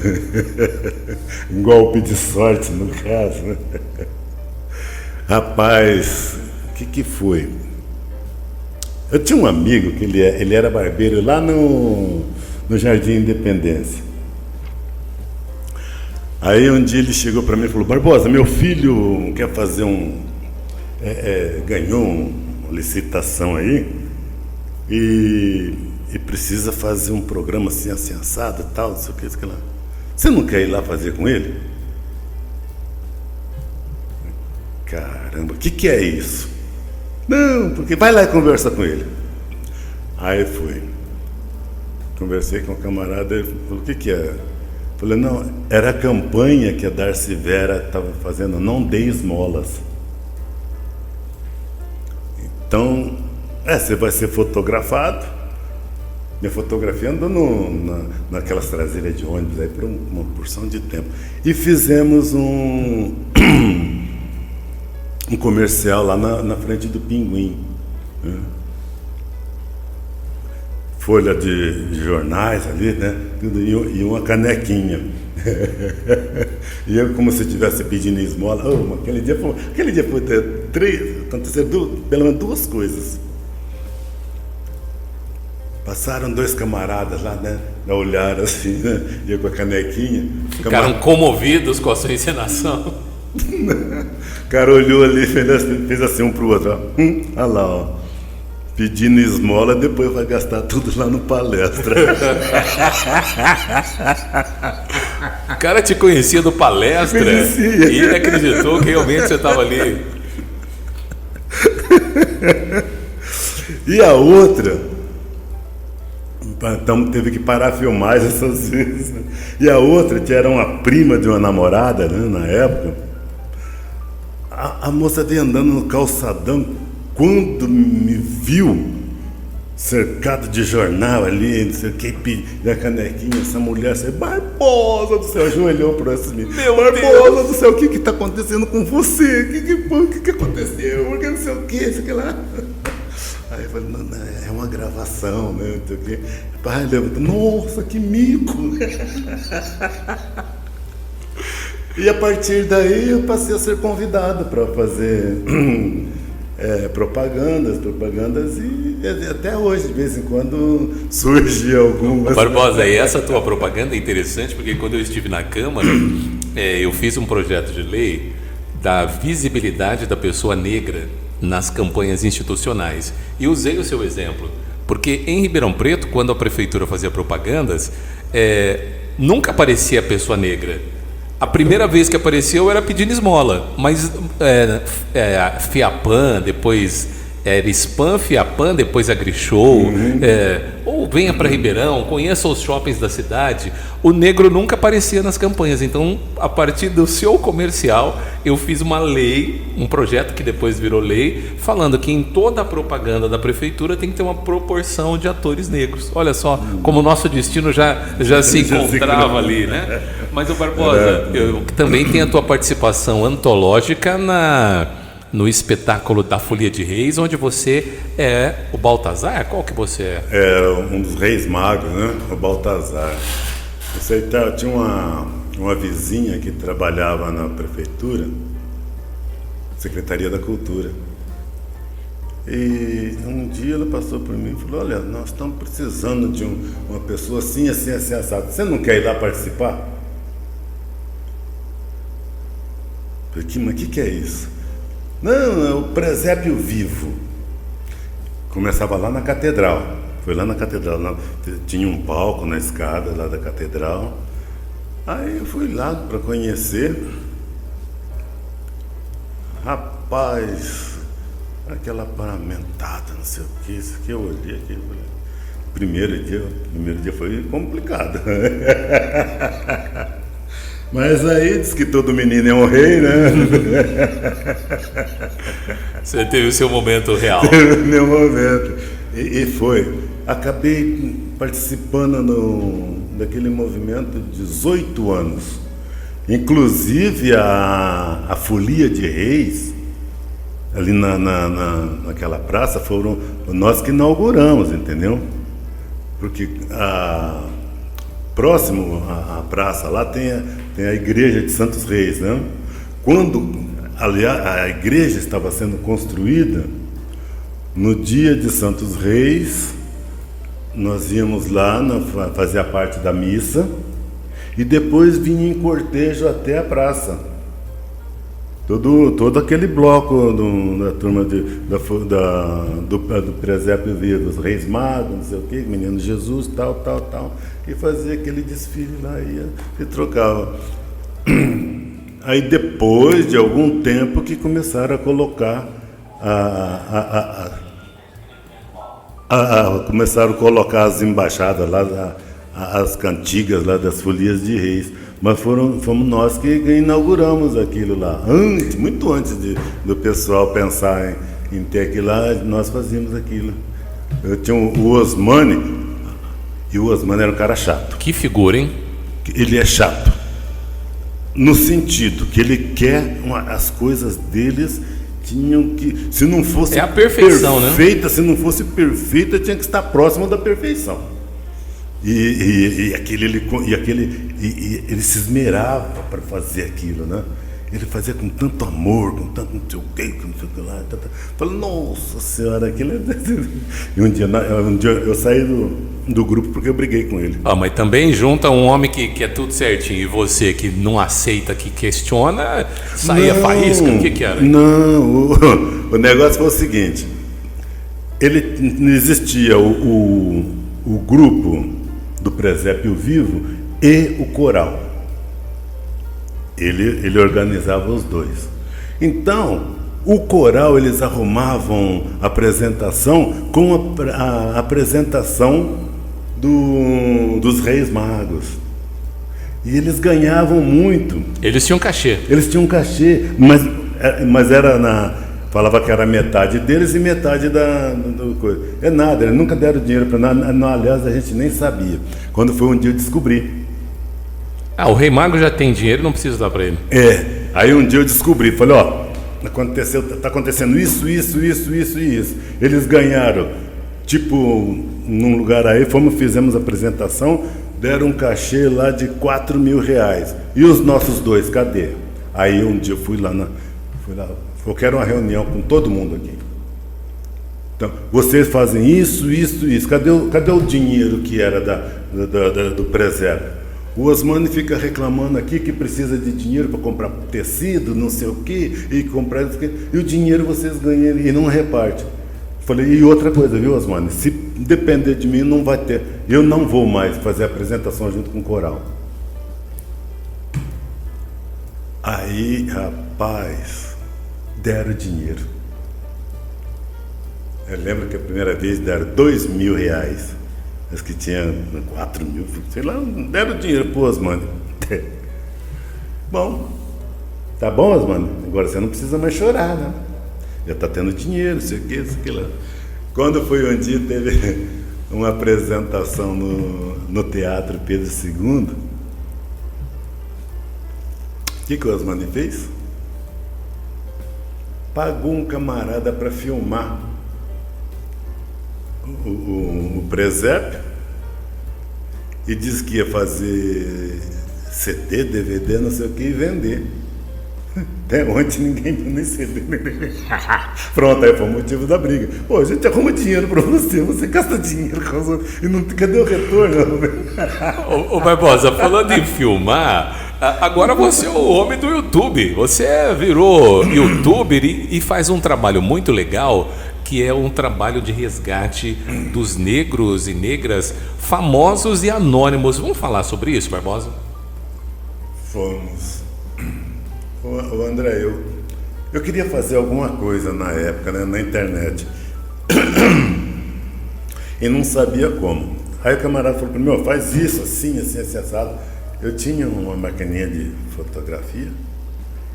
Um golpe de sorte, no caso, né? Rapaz, o que foi? Eu tinha um amigo que ele era barbeiro lá no Jardim Independência. Aí um dia ele chegou para mim e falou, Barbosa, meu filho quer fazer ganhou uma licitação aí e precisa fazer um programa assim assado e tal, não sei o que, isso que lá. Você não quer ir lá fazer com ele? Caramba, o que é isso? Não, porque vai lá e conversa com ele. Aí fui. Conversei com o camarada, ele falou, o que é? Falei, não, era a campanha que a Darcy Vera estava fazendo, não dê esmolas. Então, você vai ser fotografado. Minha fotografia andou naquelas traseiras de ônibus aí por uma porção de tempo. E fizemos um comercial lá na frente do Pinguim, né? Folha de jornais ali, né? Tudo, e uma canequinha. E eu, como se estivesse pedindo esmola. Aquele dia foi aconteceram pelo menos duas coisas. Passaram dois camaradas lá, né? Olharam assim, né? E eu com a canequinha. Ficaram comovidos com a sua encenação. O cara olhou ali e fez assim um pro outro, ó. Olha lá, ó. Pedindo esmola, depois vai gastar tudo lá no Palestra. O cara te conhecia do Palestra. Conhecia. E ele acreditou que realmente você estava ali. E a outra, então teve que parar a filmar essas vezes, né? E a outra, que era uma prima de uma namorada, né, na época, a moça veio andando no calçadão, quando me viu cercado de jornal ali, não sei o que, da canequinha, essa mulher, assim, Barbosa do céu, ajoelhou para essa menina. Barbosa do céu, o que está acontecendo com você? O que aconteceu? Porque não sei o que, isso que lá. Aí eu falei, não, é uma gravação, né? Não sei o quê. Pai, levantou, nossa, que mico! E a partir daí eu passei a ser convidado para fazer propagandas e até hoje, de vez em quando, surge algumas... Barbosa, e essa tua propaganda é interessante porque quando eu estive na Câmara, eu fiz um projeto de lei da visibilidade da pessoa negra nas campanhas institucionais. E usei o seu exemplo, porque em Ribeirão Preto, quando a prefeitura fazia propagandas, nunca aparecia a pessoa negra. A primeira vez que apareceu era pedindo esmola, mas Fiapan, depois era Spam, Fiapan, depois AgriShow, ou venha para Ribeirão, conheça os shoppings da cidade. O negro nunca aparecia nas campanhas, então a partir do seu comercial eu fiz uma lei, um projeto que depois virou lei, falando que em toda a propaganda da prefeitura tem que ter uma proporção de atores negros. Olha só como o nosso destino já se encontrava ali, né? Mas o Barbosa, eu também tenho a tua participação antológica no espetáculo da Folia de Reis, onde você é o Baltazar. Qual que você é? Era um dos reis magos, né? O Baltazar. Tinha uma vizinha que trabalhava na prefeitura, Secretaria da Cultura. E um dia ela passou por mim e falou: olha, nós estamos precisando de uma pessoa assim, assim, assim, assado. Você não quer ir lá participar? Eu falei, mas o que é isso? Não, é o presépio vivo. Começava lá na catedral. Foi lá na catedral, tinha um palco na escada lá da catedral. Aí eu fui lá para conhecer. Rapaz, aquela paramentada, não sei o que, isso aqui eu olhei aqui. Primeiro dia foi complicado. Mas aí diz que todo menino é um rei, né? Você teve o seu momento real. Teve o meu momento. E foi. Acabei participando daquele movimento 18 anos. Inclusive a Folia de Reis, ali naquela praça, foram nós que inauguramos, entendeu? Porque próximo à praça lá tem a igreja de Santos Reis, né? Quando a igreja estava sendo construída, no dia de Santos Reis, nós íamos lá fazer a parte da missa e depois vinha em cortejo até a praça. Todo aquele bloco da turma do presépio vivo, os reis magos, não sei o que, menino Jesus, tal, e fazia aquele desfile lá e trocava. Aí depois de algum tempo que começaram a colocar começaram a colocar as embaixadas lá, as cantigas lá das Folias de Reis. Mas fomos nós que inauguramos aquilo lá. Muito antes do pessoal pensar em ter aquilo lá, nós fazíamos aquilo. Eu tinha o Osmani, e o Osmani era um cara chato. Que figura, hein? Ele é chato, no sentido que ele quer as coisas deles tinham que, se não fosse a perfeição, perfeita, né? Se não fosse perfeita, tinha que estar próximo da perfeição. E ele se esmerava para fazer aquilo, né? Ele fazia com tanto amor, com tanto não sei o que lá. Falei, nossa senhora, aquilo é... E um dia eu saí do grupo porque eu briguei com ele. Mas também junta um homem que é tudo certinho e você que não aceita, que questiona, saía faísca, o que era? Não, o negócio foi o seguinte, não existia o grupo do presépio vivo e o coral. Ele organizava os dois. Então, o coral, eles arrumavam a apresentação com a apresentação dos Reis Magos. E eles ganhavam muito. Eles tinham cachê. Mas era falava que era metade deles e metade do coisa. É nada, eles nunca deram dinheiro para nada. Não, aliás, a gente nem sabia. Quando foi um dia eu descobri. O Rei Mago já tem dinheiro, não precisa dar para ele. Aí um dia eu descobri, falei, tá acontecendo isso. Eles ganharam, tipo, num lugar aí, fizemos a apresentação, deram um cachê lá de R$ 4.000. E os nossos dois, cadê? Aí um dia eu fui lá, eu quero uma reunião com todo mundo aqui. Então, vocês fazem isso. Cadê o dinheiro que era do presépio? O Osmani fica reclamando aqui que precisa de dinheiro para comprar tecido, não sei o quê, e comprar isso aqui. E o dinheiro vocês ganham e não reparte. Falei, e outra coisa, viu, Osmani? Se depender de mim, não vai ter. Eu não vou mais fazer a apresentação junto com o coral. Aí, rapaz, deram dinheiro. Eu lembro que a primeira vez deram R$ 2.000. Os que tinham 4.000, sei lá, deram dinheiro pro Osmani. Bom, tá bom, Osmani? Agora você não precisa mais chorar, né? Já tá tendo dinheiro, não sei o que, isso aqui lá. Quando foi um dia, teve uma apresentação no Teatro Pedro II. O que o Osmani fez? Pagou um camarada para filmar o presépio e disse que ia fazer CD, DVD, não sei o que, e vender. Até ontem ninguém viu nem CD. Pronto, aí foi o motivo da briga. Pô, a gente arruma dinheiro pra você gasta dinheiro e não, cadê o retorno? Ô Barbosa, falando em filmar, agora você é o homem do YouTube. Você virou youtuber e faz um trabalho muito legal, que é um trabalho de resgate dos negros e negras famosos e anônimos. Vamos falar sobre isso, Barbosa? Vamos. Ô André, eu queria fazer alguma coisa na época, né, na internet, e não sabia como. Aí o camarada falou para mim, faz isso, assim, assado. Eu tinha uma maquininha de fotografia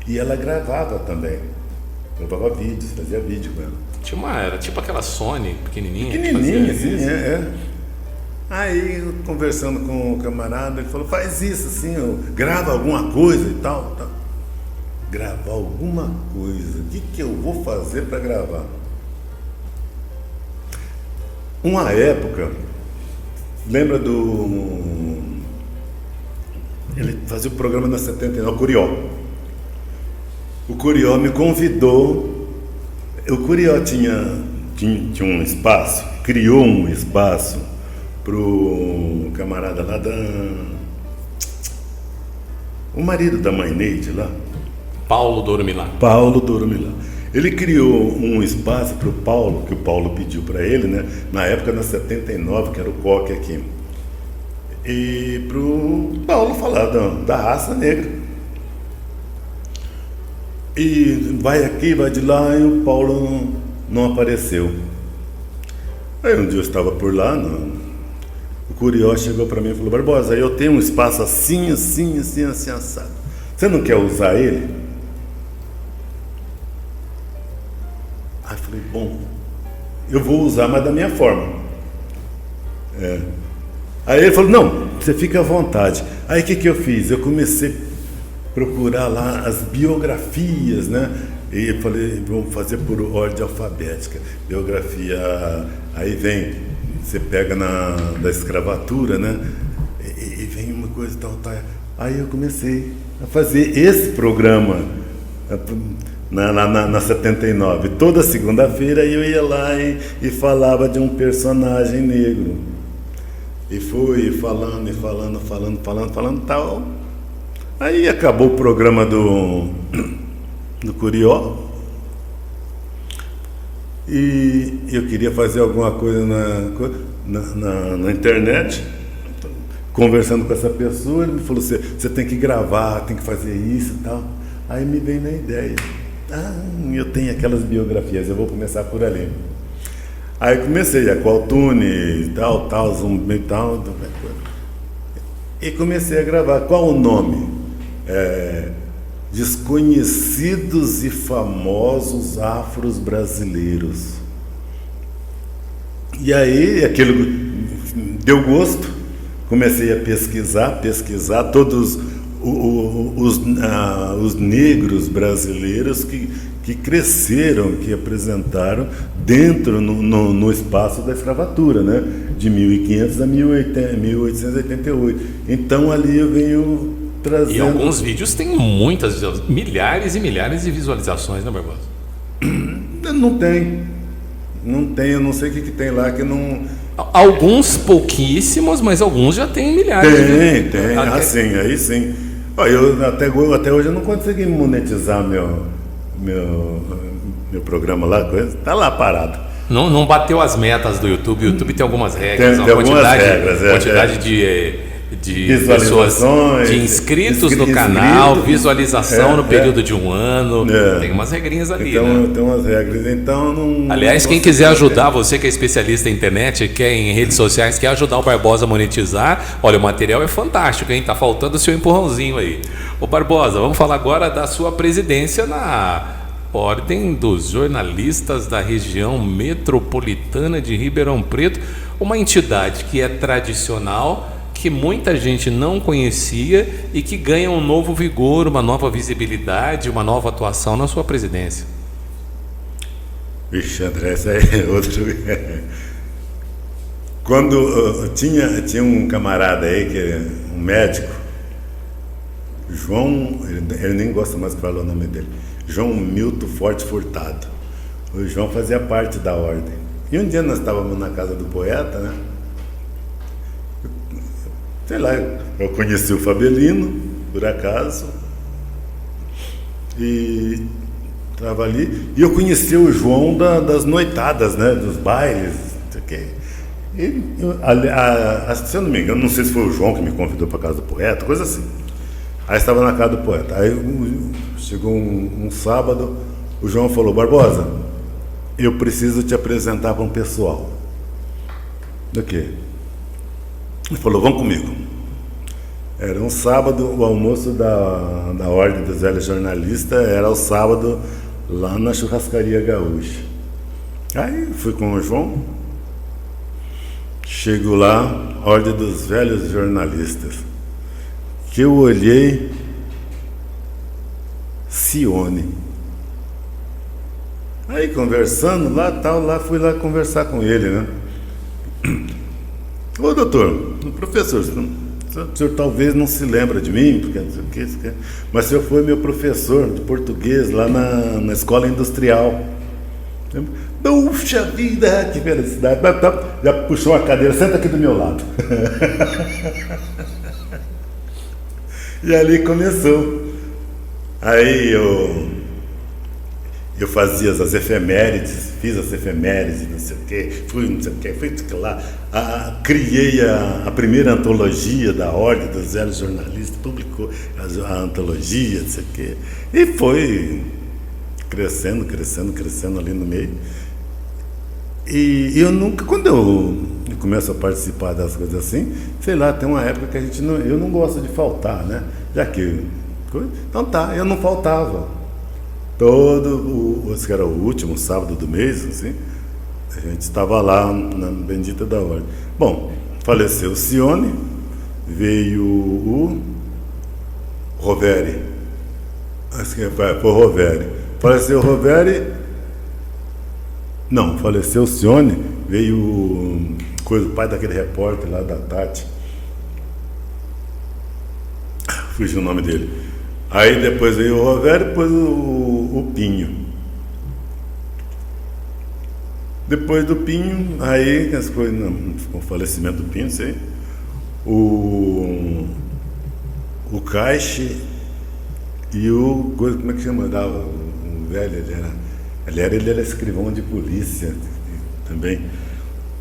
e ela gravava também. Gravava vídeos, fazia vídeo com ela. Era tipo aquela Sony pequenininha. Pequenininha, assim, Aí, eu conversando com o camarada, ele falou, faz isso, assim, grava alguma coisa e tal. Gravar alguma coisa. O que eu vou fazer para gravar? Uma época, lembra ele fazia o programa na 79, o Curió. O Curió me convidou. O Curió tinha um espaço, criou um espaço pro camarada lá o marido da mãe Neide lá. Paulo Dormilá. Ele criou um espaço para o Paulo, que o Paulo pediu para ele, né? Na época, na 79, que era o Coque aqui. E para o Paulo falar da raça negra. E vai aqui, vai de lá, e o Paulo não apareceu. Aí um dia eu estava por lá, o Curió chegou para mim e falou, Barbosa, eu tenho um espaço assim, assado. Você não quer usar ele? Aí eu falei, bom, eu vou usar, mas da minha forma. Aí ele falou, não, você fica à vontade. Aí o que eu fiz? Eu comecei a procurar lá as biografias, né? E eu falei, vamos fazer por ordem alfabética. Biografia, aí vem, você pega da escravatura, né? E vem uma coisa tal. Aí eu comecei a fazer esse programa na 79. Toda segunda-feira eu ia lá e falava de um personagem negro. E fui falando tal. Aí acabou o programa do Curió. E eu queria fazer alguma coisa na internet. Conversando com essa pessoa, ele me falou, você tem que gravar, tem que fazer isso e tal. Aí me veio na ideia. Eu tenho aquelas biografias, eu vou começar por ali. Aí comecei, Qualtune, tal, Zumbi, tal. E comecei a gravar. Qual o nome? Desconhecidos e famosos afros brasileiros. E aí, aquilo deu gosto. Comecei a pesquisar todos os negros brasileiros que cresceram, que apresentaram dentro, no espaço da escravatura, né? De 1500 a 1888. Então ali eu venho trazendo... E alguns vídeos têm milhares e milhares de visualizações, né, Barbosa? Não tem, eu não sei o que tem lá que não... Alguns pouquíssimos, mas alguns já tem milhares. Tem, assim, aí sim. Eu até hoje eu não consegui monetizar meu programa lá, tá lá parado. Não bateu as metas do YouTube. O YouTube tem algumas regras, tem algumas regras, quantidade de pessoas, de inscritos no canal, visualização no período de um ano. Tem umas regrinhas ali, então, né? Tem umas regras, então não... Aliás, quem quiser ajudar, você que é especialista em internet, quer em redes sociais, quer ajudar o Barbosa a monetizar, olha, o material é fantástico, hein? Tá faltando o seu empurrãozinho aí. Ô Barbosa, vamos falar agora da sua presidência na Ordem dos Jornalistas da Região Metropolitana de Ribeirão Preto, uma entidade que é tradicional, que muita gente não conhecia e que ganha um novo vigor, uma nova visibilidade, uma nova atuação na sua presidência. Vixe, André, essa é outro... Quando tinha um camarada aí, que é um médico, João, ele nem gosta mais de falar o nome dele, João Milton Forte Furtado. O João fazia parte da ordem. E um dia nós estávamos na casa do poeta, né? Sei lá, eu conheci o Fabelino, por acaso, e estava ali. E eu conheci o João das noitadas, né? Dos bailes, não sei o quê. Se eu não me engano, não sei se foi o João que me convidou para a casa do poeta, coisa assim. Aí estava na casa do poeta. Aí chegou um sábado, o João falou: Barbosa, eu preciso te apresentar para um pessoal. Do quê? Ele falou: vamos comigo. Era um sábado, o almoço da Ordem dos Velhos Jornalistas era o sábado lá na Churrascaria Gaúcha. Aí fui com o João, chego lá, Ordem dos Velhos Jornalistas, que eu olhei, Cione. Aí conversando lá, fui lá conversar com ele, né? Ô doutor, professor, o senhor talvez não se lembra de mim, porque não sei o que, mas o senhor foi meu professor de português lá na escola industrial. Puxa vida, que felicidade. Já puxou a cadeira, senta aqui do meu lado. E ali começou. Aí eu fazia as efemérides, fiz as efemérides, não sei o quê, fui lá, criei a primeira antologia da Ordem dos Velhos Jornalistas, publicou a antologia, não sei o quê, e foi crescendo ali no meio. E eu nunca, quando eu começo a participar das coisas assim, sei lá, tem uma época que eu não gosto de faltar, né? Já que, então tá, eu não faltava. Esse que era o último sábado do mês, assim, a gente estava lá na bendita da ordem. Bom, faleceu o Cione, veio o Roveri. Acho que foi o Roveri. Faleceu o Roveri. Não, faleceu o Cione, veio o pai daquele repórter lá da Tati. Fugiu o nome dele. Aí depois veio o Roveri, depois o Pinho. Depois do Pinho, aí as coisas, com o falecimento do Pinho, sei. O Caixe e como é que chama? O velho, ele era escrivão de polícia também.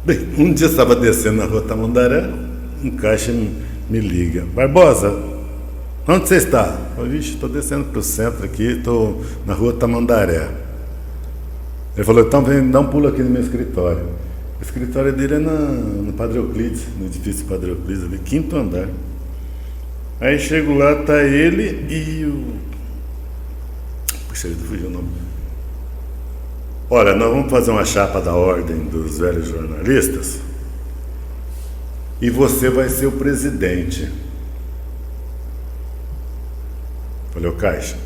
Bem, um dia eu estava descendo na rua Tamandaré, um Caixa me liga: Barbosa, onde você está? Eu falei: vixe, estou descendo para o centro aqui, estou na rua Tamandaré. Ele falou: então vem, dá um pulo aqui no meu escritório. O escritório dele é no Padre Euclides, no edifício Padre Euclides, ali, 5º andar. Aí chego lá, tá ele e puxa, ele fugiu o nome. Olha, nós vamos fazer uma chapa da Ordem dos Velhos Jornalistas e você vai ser o presidente. Falei: ô Caixa,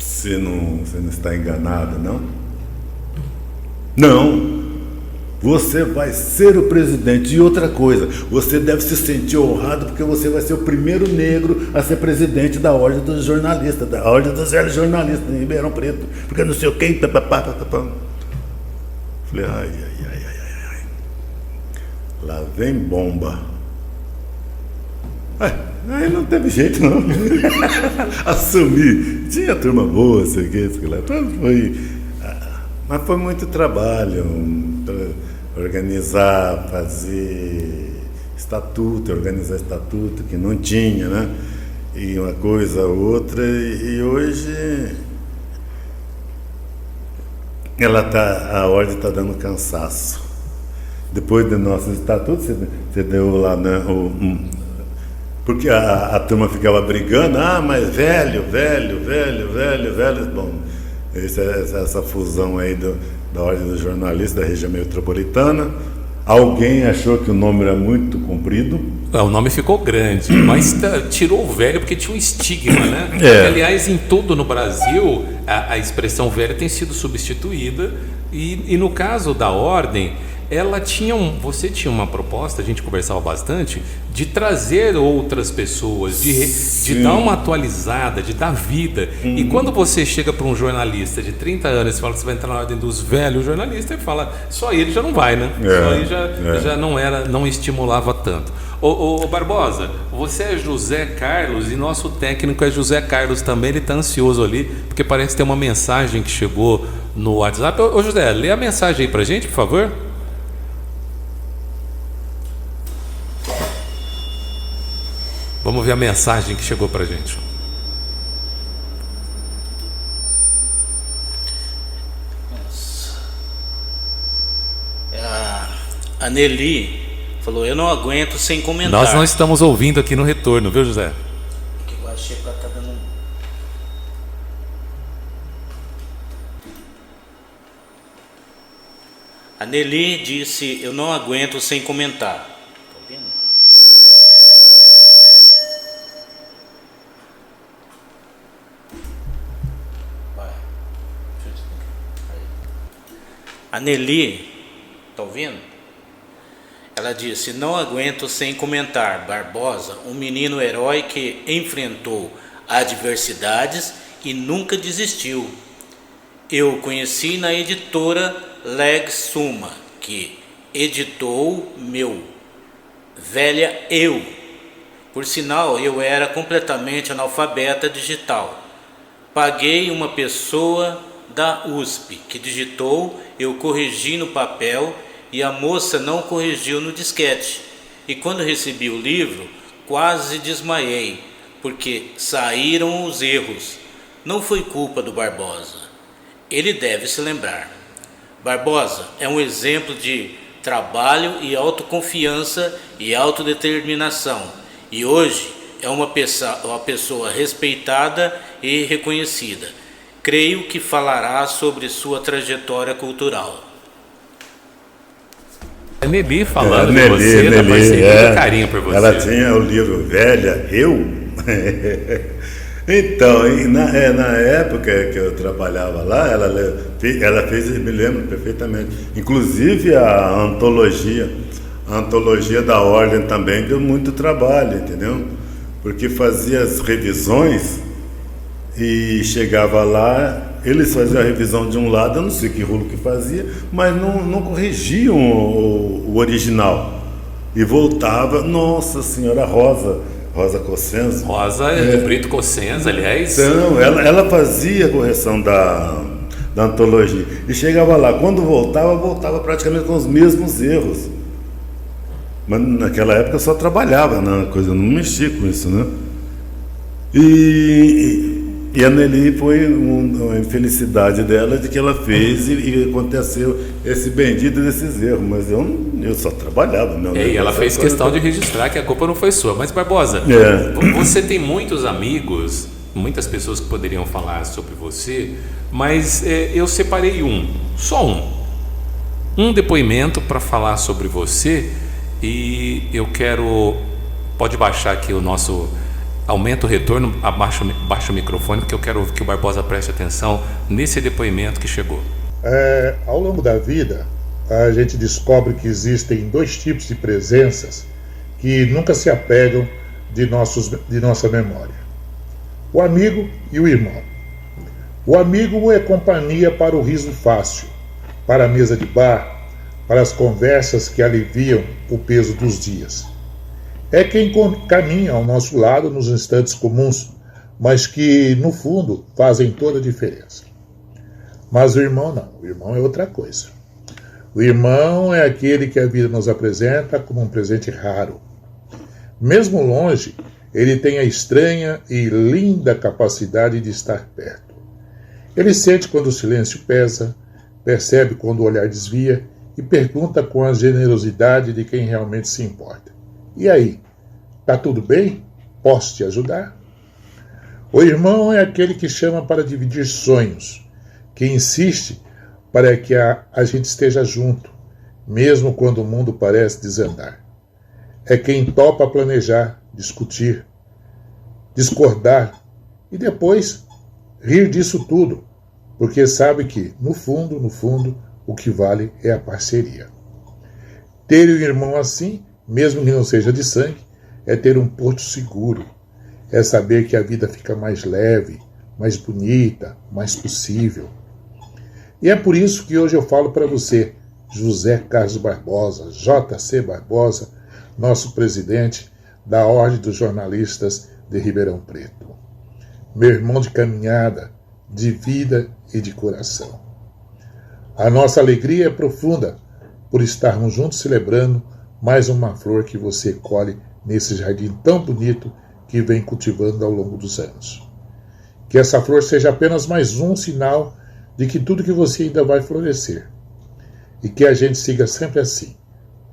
Você não está enganado, não? Não. Você vai ser o presidente. E outra coisa, você deve se sentir honrado porque você vai ser o primeiro negro a ser presidente da Ordem dos Jornalistas, da Ordem dos Velhos Jornalistas em Ribeirão Preto. Porque não sei o quê. Falei, ai. Lá vem bomba. Aí não teve jeito, não. Assumi. Tinha turma boa, sei o que, lá. Mas foi muito trabalho para organizar estatuto, que não tinha, né? E uma coisa, outra, e hoje a ordem está dando cansaço. Depois do nosso estatuto, você deu lá, né? Porque a turma ficava brigando, mas velho. Bom, essa fusão aí da Ordem dos Jornalistas da região metropolitana. Alguém achou que o nome era muito comprido. O nome ficou grande, mas tirou o velho porque tinha um estigma, né? Aliás, em tudo no Brasil, a expressão velho tem sido substituída e no caso da Ordem, você tinha uma proposta, a gente conversava bastante, de trazer outras pessoas, de dar uma atualizada, de dar vida. E quando você chega para um jornalista de 30 anos e fala que você vai entrar na Ordem dos Velhos Jornalistas, ele fala, só ele já não vai, né? Só aí já não estimulava tanto. Ô Barbosa, você é José Carlos e nosso técnico é José Carlos também, ele está ansioso ali, porque parece ter uma mensagem que chegou no WhatsApp. Ô José, lê a mensagem aí pra gente, por favor. Vamos ver a mensagem que chegou pra gente. A Nelly falou, eu não aguento sem comentar. Nós não estamos ouvindo aqui no retorno, viu, José? Que eu achei que ela tá dando... A Nelly disse, eu não aguento sem comentar. Tá ouvindo? A Nelly, tá ouvindo? Ela disse, não aguento sem comentar, Barbosa, um menino herói que enfrentou adversidades e nunca desistiu. Eu conheci na editora Leg Suma, que editou meu Velha Eu. Por sinal, eu era completamente analfabeta digital. Paguei uma pessoa da USP que digitou, eu corrigi no papel e a moça não corrigiu no disquete. E quando recebi o livro, quase desmaiei, porque saíram os erros. Não foi culpa do Barbosa. Ele deve se lembrar. Barbosa é um exemplo de trabalho e autoconfiança e autodeterminação. E hoje é uma pessoa respeitada e reconhecida. Creio que falará sobre sua trajetória cultural. A Nelly falando de você, da parceria e carinho por você. Ela tinha o livro Velha Eu. Então, na época que eu trabalhava lá, ela fez, me lembro perfeitamente, inclusive a antologia da Ordem também deu muito trabalho, entendeu? Porque fazia as revisões e chegava lá, eles faziam a revisão de um lado, eu não sei que rolo que fazia, mas não corrigiam o original. E voltava, nossa senhora, Rosa Cossenza. Rosa é de Brito Cossenza, aliás. Então, ela fazia a correção da antologia. E chegava lá, quando voltava praticamente com os mesmos erros. Mas naquela época eu só trabalhava na coisa, eu não mexia com isso, né? E a Nelly foi uma infelicidade dela de que ela fez e aconteceu esse bendito desses erros, mas eu só trabalhava. E ela fez questão de registrar que a culpa não foi sua. Mas Barbosa, você tem muitos amigos, muitas pessoas que poderiam falar sobre você, mas eu separei só um depoimento para falar sobre você, e eu quero, pode baixar aqui aumenta o retorno, baixa o microfone, porque eu quero que o Barbosa preste atenção nesse depoimento que chegou. Ao longo da vida, a gente descobre que existem dois tipos de presenças que nunca se apegam de nossa memória: o amigo e o irmão. O amigo é companhia para o riso fácil, para a mesa de bar, para as conversas que aliviam o peso dos dias. É quem caminha ao nosso lado nos instantes comuns, mas que, no fundo, fazem toda a diferença. Mas o irmão não, o irmão é outra coisa. O irmão é aquele que a vida nos apresenta como um presente raro. Mesmo longe, ele tem a estranha e linda capacidade de estar perto. Ele sente quando o silêncio pesa, percebe quando o olhar desvia e pergunta com a generosidade de quem realmente se importa: e aí, tá tudo bem? Posso te ajudar? O irmão é aquele que chama para dividir sonhos, que insiste para que a gente esteja junto, mesmo quando o mundo parece desandar. É quem topa planejar, discutir, discordar e depois rir disso tudo, porque sabe que, no fundo, o que vale é a parceria. Ter um irmão assim, mesmo que não seja de sangue, é ter um porto seguro, é saber que a vida fica mais leve, mais bonita, mais possível. E é por isso que hoje eu falo para você, José Carlos Barbosa, JC Barbosa, nosso presidente da Ordem dos Jornalistas de Ribeirão Preto. Meu irmão de caminhada, de vida e de coração. A nossa alegria é profunda por estarmos juntos celebrando mais uma flor que você colhe nesse jardim tão bonito que vem cultivando ao longo dos anos. Que essa flor seja apenas mais um sinal de que tudo que você ainda vai florescer. E que a gente siga sempre assim,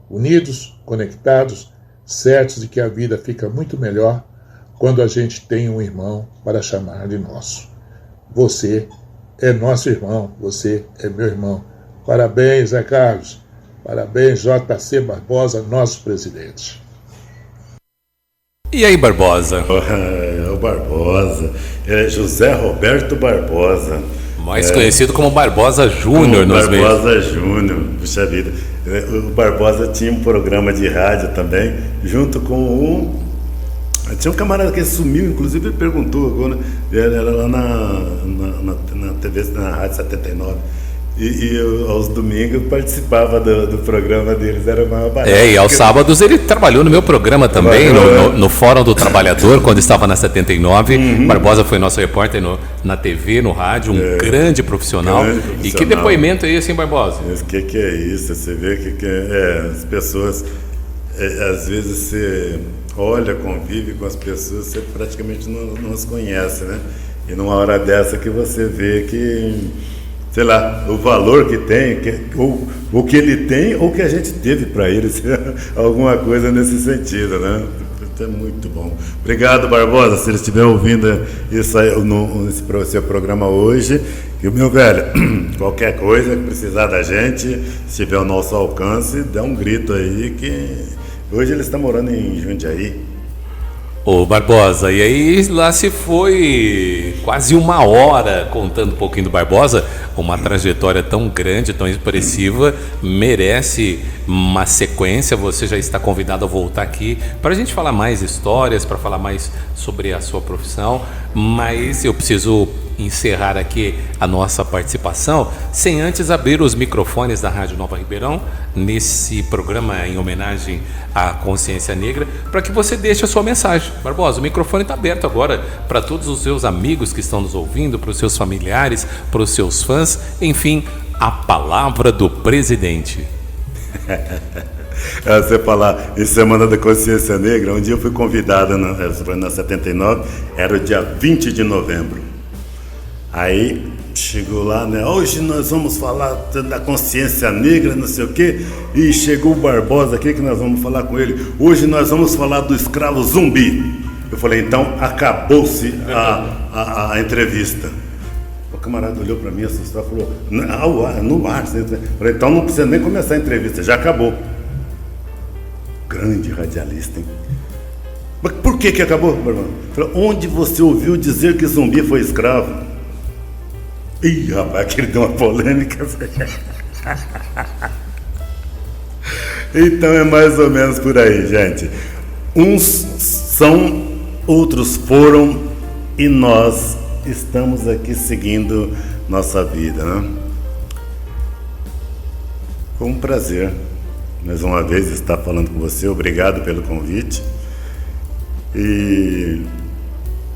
unidos, conectados, certos de que a vida fica muito melhor quando a gente tem um irmão para chamar de nosso. Você é nosso irmão, você é meu irmão. Parabéns, Zé Carlos. Parabéns, JC Barbosa, nosso presidente. E aí, Barbosa? É o Barbosa, é José Roberto Barbosa. Mais conhecido como Barbosa Júnior nos meios. Barbosa Júnior, puxa vida. O Barbosa tinha um programa de rádio também, junto com tinha um camarada que sumiu, inclusive ele perguntou agora, era lá na TV, na Rádio 79. E aos domingos eu participava do programa deles, era uma barato. E aos sábados ele trabalhou no meu programa também, no Fórum do Trabalhador, quando estava na 79. Barbosa foi nosso repórter na TV, no rádio, um grande profissional. E que depoimento é esse, hein, Barbosa? O que é isso? Você vê que as pessoas, às vezes você olha, convive com as pessoas, você praticamente não as conhece, né? E numa hora dessa que você vê que, sei lá, o valor que tem, o que ele tem ou que a gente teve para ele, alguma coisa nesse sentido, né? É muito bom. Obrigado, Barbosa, se ele estiver ouvindo isso aí nesse seu programa hoje. E, meu velho, qualquer coisa que precisar da gente, se tiver ao nosso alcance, dá um grito aí, que hoje ele está morando em Jundiaí. Ô Barbosa, e aí lá se foi quase uma hora contando um pouquinho do Barbosa. Uma trajetória tão grande, tão expressiva, merece uma sequência. Você já está convidado a voltar aqui para a gente falar mais histórias, para falar mais sobre a sua profissão. Mas eu preciso encerrar aqui a nossa participação sem antes abrir os microfones da Rádio Nova Ribeirão nesse programa em homenagem à consciência negra, para que você deixe a sua mensagem. Barbosa, o microfone está aberto agora para todos os seus amigos que estão nos ouvindo, para os seus familiares, para os seus fãs, enfim, a palavra do presidente. Você falar em Semana da Consciência Negra, um dia eu fui convidado na 79, era o dia 20 de novembro. Aí chegou lá, né? Hoje nós vamos falar da consciência negra, não sei o quê. E chegou o Barbosa aqui que nós vamos falar com ele. Hoje nós vamos falar do escravo zumbi. Eu falei, então acabou-se a entrevista. O camarada olhou para mim, assustou, falou, no ar. Eu falei, então não precisa nem começar a entrevista, já acabou. Grande radialista, hein? Mas por que acabou, meu irmão? Falei, onde você ouviu dizer que zumbi foi escravo? Ih, rapaz, aquele deu uma polêmica. Então é mais ou menos por aí, gente. Uns são, outros foram, e nós estamos aqui seguindo nossa vida, né? Foi um prazer, mais uma vez, estar falando com você. Obrigado pelo convite. E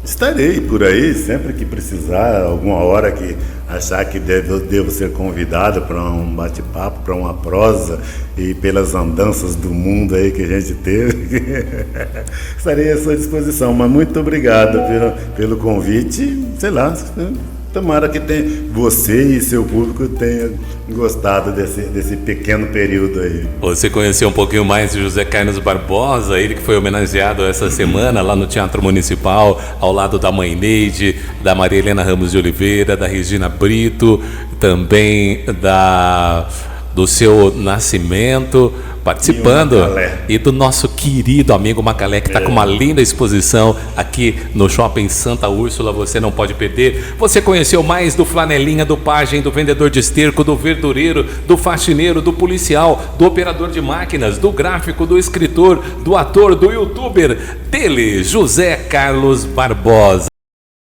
estarei por aí sempre que precisar, alguma hora que achar que devo ser convidado para um bate-papo, para uma prosa, e pelas andanças do mundo aí que a gente teve. Estarei à sua disposição, mas muito obrigado pelo convite. Sei lá, tomara que você e seu público tenham gostado desse pequeno período aí. Você conheceu um pouquinho mais de José Carlos Barbosa, ele que foi homenageado essa semana lá no Teatro Municipal, ao lado da mãe Neide, da Maria Helena Ramos de Oliveira, da Regina Brito, também do seu Nascimento, participando, e do nosso querido amigo Macalé, que está com uma linda exposição aqui no Shopping Santa Úrsula, você não pode perder. Você conheceu mais do flanelinha, do pajem, do vendedor de esterco, do verdureiro, do faxineiro, do policial, do operador de máquinas, do gráfico, do escritor, do ator, do youtuber, dele, José Carlos Barbosa.